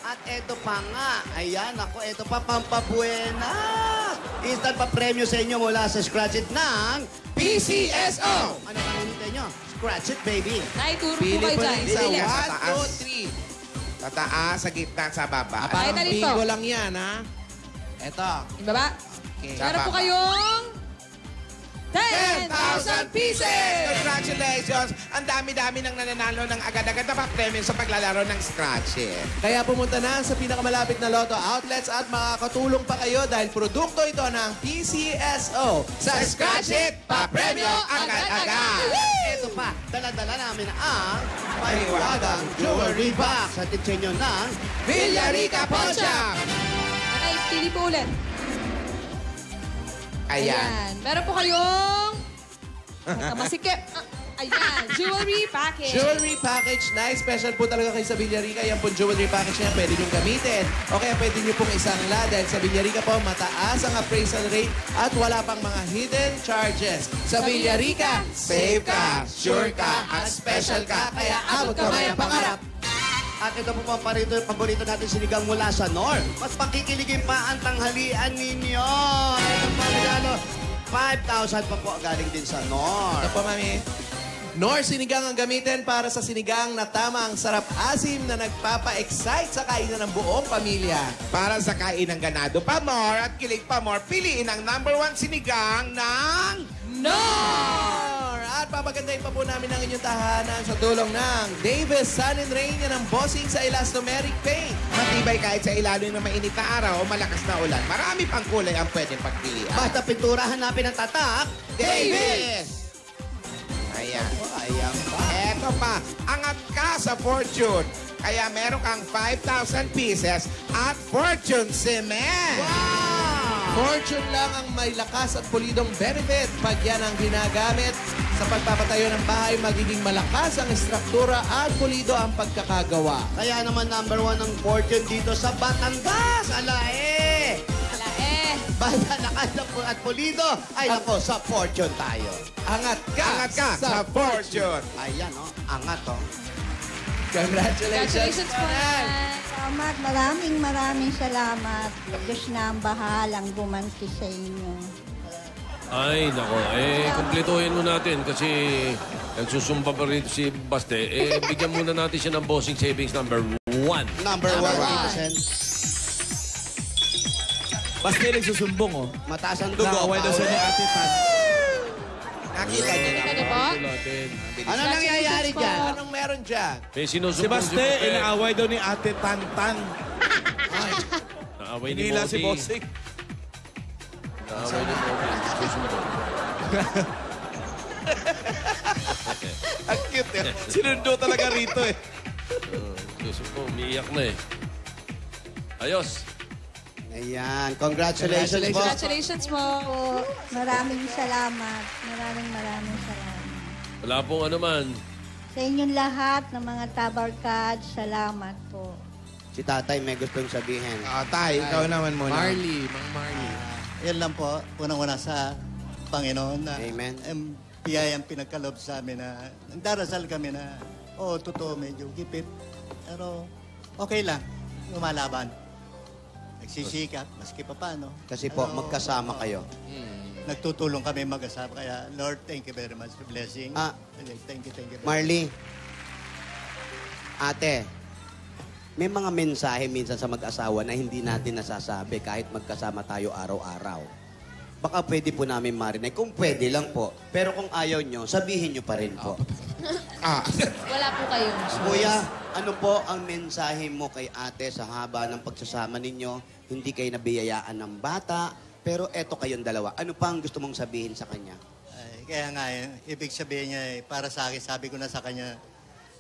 At eto pa nga, ayan ako, eto pa, pampabuena. Instant pa premyo sa inyo mula sa Scratch It ng PCSO! Ano ang hinintay nyo? Scratch It, baby. Nay, turo Pili po kayo po dyan. rin sa Pili. 1, 2, 3. Sa taas, sa gitna, sa baba. Pakita Parang dito. bingo lang yan, ha? Eto. Ibaba. Okay. Meron po kayong 10,000 pieces! Congratulations! Ang dami-dami nang nananalo ng agad-agad na pa-premium sa paglalaro ng Scratch It. Kaya pumunta na sa pinakamalapit na Lotto outlets at makakatulong pa kayo dahil produkto ito ng PCSO. Sa Scratch It, pa-premyo agad-agad! Eto pa, dala-dala namin ang paniwagang jewelry box. At sa inyo ng Villarica Pawn Shop! Nay, pili po ulit. Ayan. Meron po kayong masikip. Ayan, jewelry package. Jewelry package. Nice. Special po talaga kayo sa Villarica. Yan po jewelry package niya. Pwede niyong gamitin. O kaya pwede niyo pong isangla dahil sa Villarica po, mataas ang appraisal rate at wala pang mga hidden charges. Sa Villarica, safe ka, sure ka, at special ka. Kaya abot kamay ang pangarap. At ito po paborito natin sinigang mula sa North. Mas pakikiligin pa ang tanghalian ninyo. Ito pa regalo, 5,000 pa po galing din sa North. Ito po, Mami. Nor sinigang ang gamitin para sa sinigang na tama ang sarap asim na nagpapa-excite sa kainan ng buong pamilya. Para sa kainang ganado pa more at kilig pa more, piliin ang #1 sinigang ng Nor! At papagandahin pa po namin ang inyong tahanan sa tulong ng Davis Sun and Rain yan ang bossing sa elastomeric paint. matibay kahit sa ilalim ng mainit na araw o malakas na ulan. Marami pang kulay ang pwedeng pagpilian. Basta pintura, hanapin ang tatak. Davis! Ayan. Ayan pa. Eto pa, angat ka sa Fortune. Kaya meron kang 5,000 pieces at Fortune Cement. Fortune lang ang may lakas at pulidong benefit. Pag yan ang ginagamit sa pagpapatayo ng bahay, magiging malakas ang estruktura at pulido ang pagkakagawa. Kaya naman #1 ang Fortune dito sa Batangas. Alae! Basta lakas at pulido, ay nako, sa Fortune tayo. Angat ka sa Fortune. Ayan, oh. Angat, oh. Congratulations Congratulations po, Nan. Salamat, maraming salamat. Diyos na ang bahalang gumanti sa inyo. Ay, nako. Kumpletuhin mo natin kasi nagsusumpa pa rito si Baste. Bigyan muna natin siya ng bossing savings #1. Number 1. Baste nagsusumbong, oh. Mataas ang dugo. Nakaway daw siya ni Ate Tan. Nakita niyo na. Nakita niyo po? Ano nangyayari dyan? Anong meron dyan? May Si sinusumbong Baste, inaaway daw ni Ate Tan-Tan. Naaway ni Hinila Moti. si Bossing. Naaway ni Moti. Susumbong. Ang cute, eh. Sinundo talaga rito, eh. Susumbong. Umiiyak na eh. Ayos. Ayan, congratulations po. Congratulations po. Maraming salamat. Maraming salamat. Wala pong ano man. Sa inyong lahat ng mga tabarkad, salamat po. Si tatay may gustong sabihin. Tay, ikaw naman muna. Mang Marley. Yan lang po, unang-una sa Panginoon na Amen. biyayang pinagkalob sa amin na nagdarasal kami na, totoo, medyo gipit. Pero okay lang, lumalaban. Nagsisikap, maski pa paano. Kasi po, Pero, magkasama kayo. Nagtutulong kami mag-asama. Kaya, Lord, thank you very much for blessing. Thank you very much. Marley, ate, may mga mensahe minsan sa mag-asawa na hindi natin nasasabi kahit magkasama tayo araw-araw. Baka pwede po namin marinig. Kung pwede lang po. Pero kung ayaw nyo, sabihin nyo pa rin po. Wala po kayo. Kuya, ano po ang mensahe mo kay ate sa haba ng pagsasama ninyo? Hindi kayo nabiyayaan ng bata, pero eto kayong dalawa. Ano pa ang gusto mong sabihin sa kanya? Kaya nga, ibig sabihin niya, para sa akin, sabi ko na sa kanya,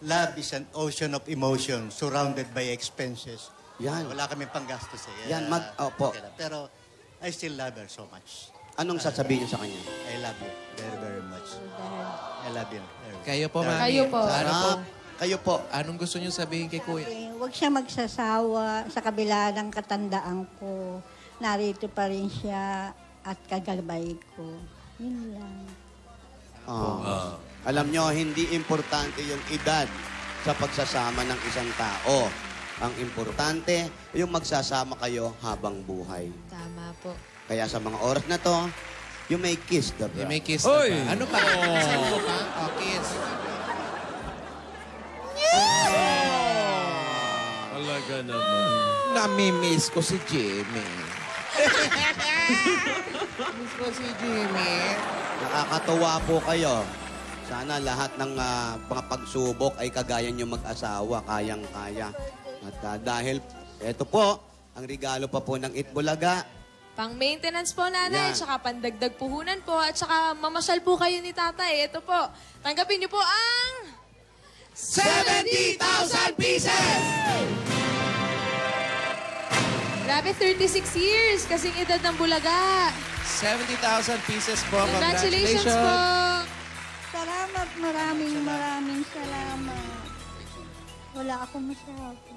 love is an ocean of emotion surrounded by expenses. Yan. Wala kaming panggastos eh. Yan, opo. Okay lang. Pero I still love her so much. Anong sasabihin niyo sa kanya? I love you very, very much. I love you. Kayo po, Mami. Kayo po. Ano po? Kayo po. Anong gusto niyo sabihin kay Kuya? Huwag siya magsasawa sa kabila ng katandaan ko. Narito pa rin siya at kagabay ko. Yun lang. Alam nyo, hindi importante yung edad sa pagsasama ng isang tao. Ang importante, yung magsasama kayo habang buhay. Tama po. Kaya sa mga oras na to, you may kiss the bride. You may kiss na ba? Ano pa? Sabi mo pa? Oh, kiss. Talaga naman. Namimiss ko si Jimmy. Miss ko si Jimmy. Nakakatuwa po kayo. Sana lahat ng mga pagsubok ay kagaya nyo mag-asawa, kayang-kaya. At dahil, eto po, ang regalo pa po ng Itbulaga. Pang-maintenance po, nanay, Yan. tsaka pandagdag puhunan po, at tsaka mamasyal po kayo ni tatay. Ito po, tanggapin niyo po ang... 70,000 pieces! Grabe, 36 years, kasing edad ng Bulaga. 70,000 pieces po. Congratulations po. Salamat, maraming salamat. Wala akong masabi.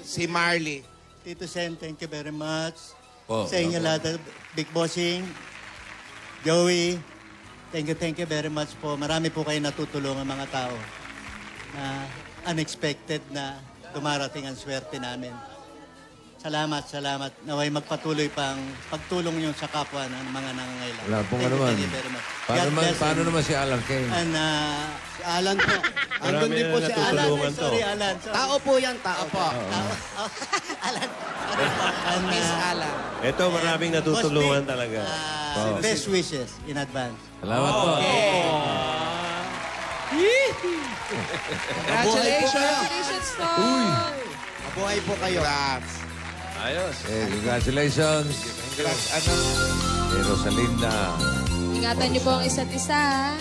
Si Marley. Tito Sen, thank you very much. Oh, Sa inyo lahat, Big Bossing, Joey, thank you very much po. Marami po kayo natutulungan mga tao na unexpected na dumarating ang swerte namin. Salamat. Naway magpatuloy pang pagtulong nyo sa kapwa ng mga nangangailangan. Wala pong ano man. Thank you very much. God bless Paano you. naman si Alan Kane? And, Si Alan po. Andun din po si Alan. natutulungan to. sorry, Alan. Sorry. Tao po yan, tao po. Alan. And, Miss Alan. Ito, maraming natutulungan talaga. best wishes in advance. Salamat po. Congratulations po. Mabuhay po kayo. Ayos. Congratulations. Kay Rosalinda. Ingatan niyo po ang isa't isa, ha?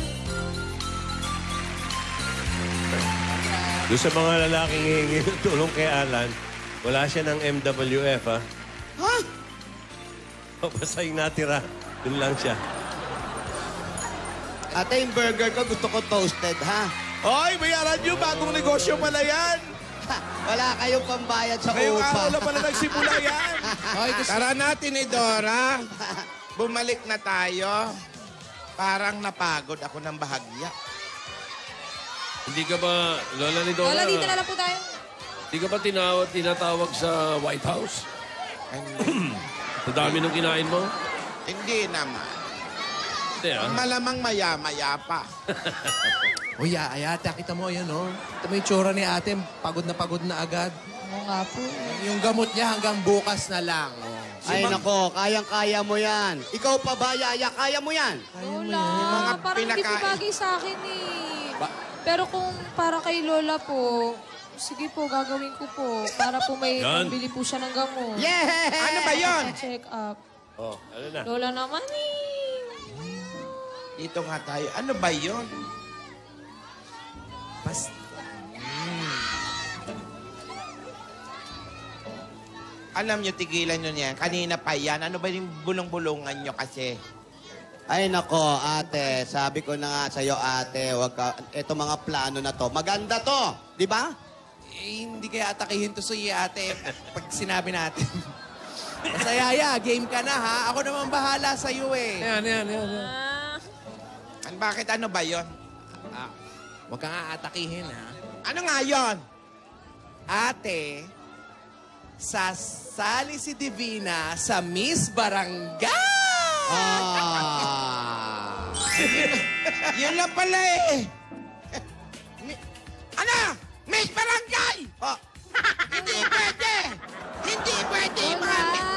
Doon sa mga lalaking hihingi ng tulong kay Alan, wala siya ng MWF, ha? Ha? Basta yung natira, dun lang siya. Ate, yung burger ko gusto ko toasted, ha? Hoy, bayaran nyo. Bagong negosyo pala yan. Wala kayong pambayad sa Ngayong upa. araw lang pala nagsimula yan. Tara natin, Dora. Bumalik na tayo. Parang napagod ako ng bahagya. Hindi ka ba, Lola ni Dora? Lola, dito na lang po tayo. Hindi ka ba tinatawag sa White House? Sa dami nung kinain mo? Hindi naman. Hindi, ah. Malamang maya-maya pa. Uy, ate, kita mo yan, oh. Ito mo yung tsura ni ate, pagod na agad. Oo nga po. Yung gamot niya hanggang bukas na lang. Oh. Ay, nako, kayang-kaya mo yan. Ikaw pa ba, Yaya? Kaya mo yan? Lola, parang hindi po bagay sa akin, eh. Pero kung para kay Lola po, sige po, gagawin ko po. Para po may Yan. pambili po siya ng gamot. Yeah! Ano ba yon? Check up. Oh, ano na? Lola naman, eh. Dito nga tayo. Ano ba yon? Alam nyo, tigilan nyo niyan. Kanina pa yan. Ano ba yung bulong-bulungan nyo kasi? Ay, nako, ate. Sabi ko na nga sa'yo, ate, wag ka, eto mga plano na to, maganda to. Di ba? Eh, hindi kaya atakihin to sa ate pag sinabi natin. Basta, Yaya, game ka na, ha? Ako naman bahala sa iyo, eh. Yan. Bakit ano ba yon? Huwag ka nga atakihin, ha? Ano nga yon? Ate, sasali si Divina sa Miss Barangay! Yun lang pala eh. Ano? Miss Barangay! Oh. Hindi pwede! Hindi pwede!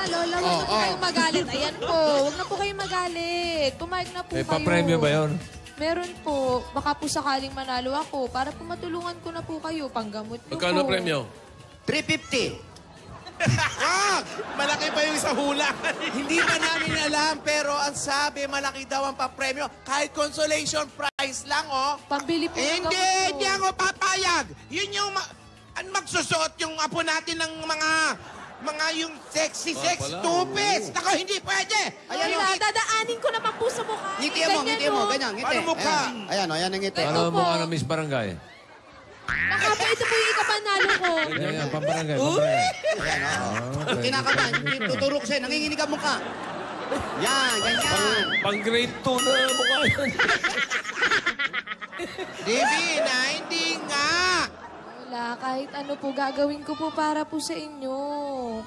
Lola, huwag na po kayong magalit. Ayan po, huwag na po kayong magalit. Pumayag na po May kayo. pa-premyo ba yun? Meron po. Baka po sakaling manalo ako para po matulungan ko na po kayo. Panggamot niyo po. Magkano premyo? 350. Malaki pa yung sa hula. Hindi pa namin alam, pero ang sabi, malaki daw ang papremyo. Kahit consolation prize lang, oh. Pambili po ng Hindi, gamot hindi po. ako papayag. Yun yung magsusuot yung apo natin ng mga Mga yung sexy sex pala, two-piece. Nako, hindi pwede. Ayan, Lola, dadaanin ko naman po sa mukha. Ngiti mo, ngiti mo. Ganyan, ngiti. Paano mukha? Ayan, ayan ang ngiti. Ano mo ka ng Miss Barangay? Baka po ito po yung ikapanalo ko. Yan, pambarangay, pambarangay. Ang kinakabahan, tuturo ko sa'yo, nanginginig ang mukha. Yan, ganyan. Pang grade 2 na mukha yan. Divina, hindi nga. Lola, kahit ano po, gagawin ko po para po sa inyo.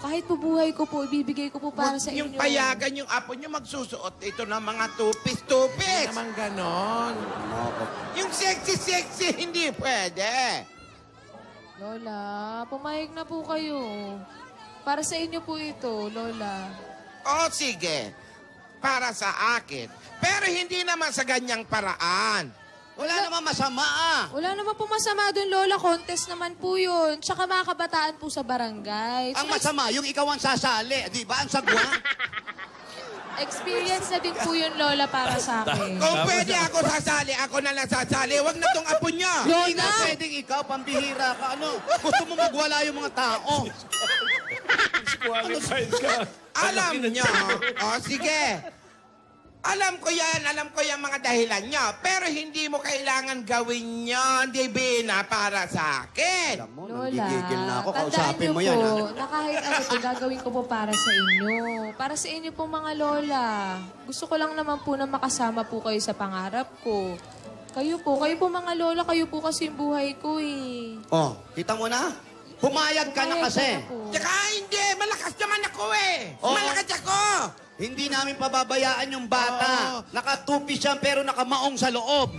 Kahit po buhay ko po, ibibigay ko po para sa Yung inyo. payagan yung apo nyo magsusuot ito ng mga two-piece. Hindi naman ganon. Yung sexy, hindi pwede. Lola, pumayag na po kayo. Para sa inyo po ito, Lola. O sige, para sa akin. Pero hindi naman sa ganyang paraan. Wala naman masama ah. Wala naman po masama doon, Lola. Contest naman po yun. Tsaka mga kabataan po sa barangay. Ang masama, yung ikaw ang sasali. Di ba? Ang sagwa. Experience na din po yun, Lola, para sa akin. Kung pwede ako sasali, ako na lang sasali. Huwag na tong apo niya. Hindi na pwedeng ikaw, pambihira ka. Ano? Gusto mo magwala yung mga tao. Qualified ka. Alam niyo. O sige. Alam ko yan mga dahilan niyo. Pero hindi mo kailangan gawin yon, Divina, para sa akin. Lola, Gigigil na ako. tandaan Kausapin niyo mo po yan, na kahit ano po, gagawin ko po para sa inyo. Para sa inyo po, mga Lola. Gusto ko lang naman po na makasama po kayo sa pangarap ko. Kayo po mga Lola, kayo po kasi yung buhay ko eh. Oh, kita mo na? Pumayag ka na kasi. Tsaka hindi, malakas naman ako eh. Oo. Malakas ako. Hindi namin pababayaan yung bata. Nakatupi siya pero nakamaong sa loob.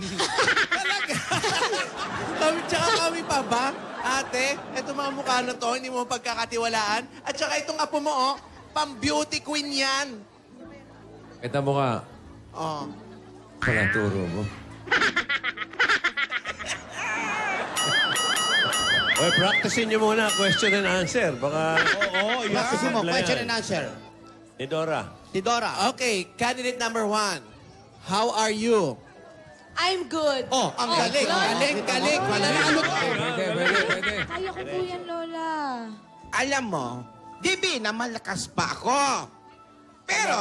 Tsaka kami pa ba? Ate, eto mga mukha na to, hindi mo pagkakatiwalaan. At tsaka itong apo mo, oh, pang-beauty queen yan. Kita mo ka. Oh. Walang turo mo. Oy, practicein niyo muna question and answer. Baka... Oo, yan. Practice mo, question and answer. Ni Dora. Si Dora. Okay, candidate number 1. How are you? I'm good. Oh, ang galing. Galing. Mananalo ka. Pwede. Kaya ko po yan, Lola. Alam mo, Divina, malakas pa ako. Pero,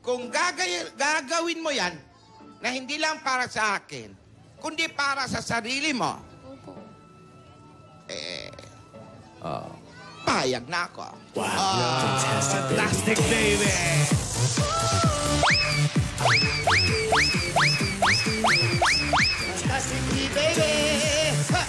kung gagawin mo yan, na hindi lang para sa akin, kundi para sa sarili mo, payag na ako. Fantastic, baby! Fantastic baby! Ha!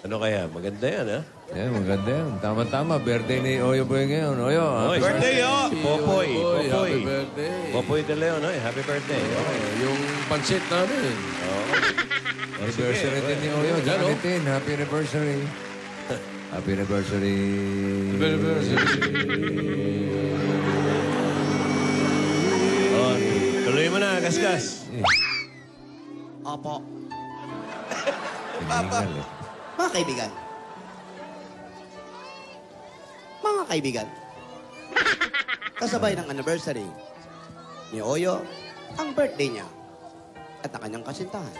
Ano kaya? Maganda yan, ha? Yan, maganda yan. Tama-tama. Birthday ni Oyo Boy ngayon. Oyo, Oy, happy birthday, oh! Si Popoy. Happy birthday. Popoy de Leon, oy. Happy birthday. Okay. Yung pansit namin. Anniversary din ni Oyo. Yan, oh. Janitin, happy anniversary. Happy anniversary. Happy anniversary. Oh, tuloy mo na, gasgas. Opo. Papa. Mga kaibigan. Mga kaibigan. Kasabay ng anniversary ni Oyo, ang birthday niya at ang kanyang kasintahan.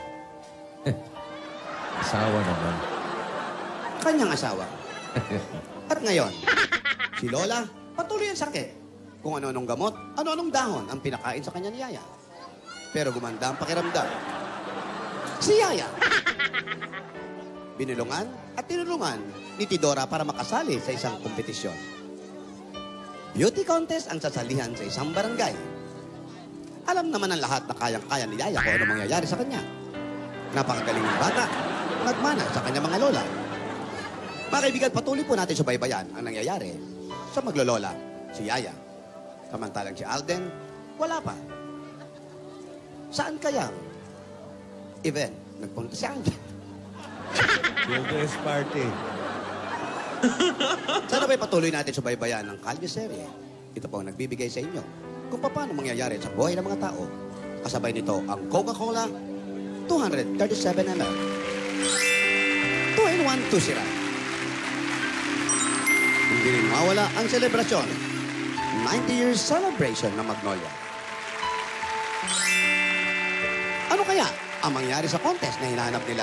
Asawa naman. Kanyang asawa. At ngayon, si Lola, patuloy ang sakit. Kung ano-anong gamot, ano-anong dahon ang pinakain sa kanya ni Yaya. Pero gumanda ang pakiramdam. Si Yaya, binulungan at tinulungan ni Tidora para makasali sa isang kompetisyon. Beauty contest ang sasalihan sa isang barangay. Alam naman ng lahat na kayang-kaya ni Yaya kung ano mangyayari sa kanya. Napakagaling ng bata, nagmana sa kanyang mga lola. Mga kaibigan, patuloy po natin subaybayan ang nangyayari sa maglolola, si Yaya. Samantalang si Alden, wala pa. Saan kaya event nagpunta si Alden? Children's party. Sana ba'y patuloy natin subaybayan ng Kalye Serye. Ito po ang nagbibigay sa inyo kung paano mangyayari sa buhay ng mga tao. Kasabay nito ang Coca-Cola 237 ml. 2-in-1 Tusira. Hindi rin mawala ang selebrasyon. 90 years celebration ng Magnolia. Ano kaya ang mangyari sa contest na hinahanap nila?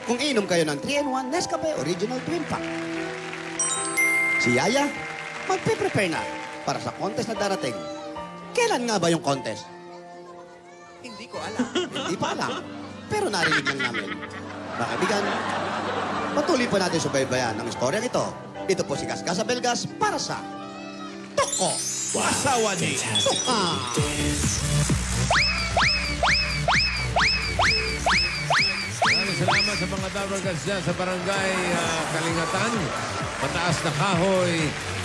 Kung inom kayo ng 3-in-1 Nescafe Original Twin Pack. Si Yaya, magpe-prepare na para sa contest na darating. Kailan nga ba yung contest? Hindi ko alam. Hindi pa alam. Pero narinig lang namin. Mga kaibigan, patuloy po natin subaybayan ang istoryang ito. Ito po si Gasgas Abelgas para sa Toko Asawa ni. Toka! Maraming salamat sa mga Dabargas dyan sa barangay Kalingatan. Mataas na Kahoy,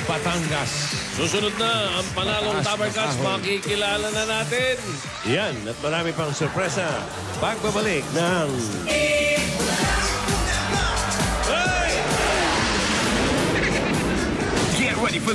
Batangas. Susunod na ang panalong Dabargas. Makikilala na natin. Yan, at marami pang sorpresa. Pagbabalik ng... Get ready for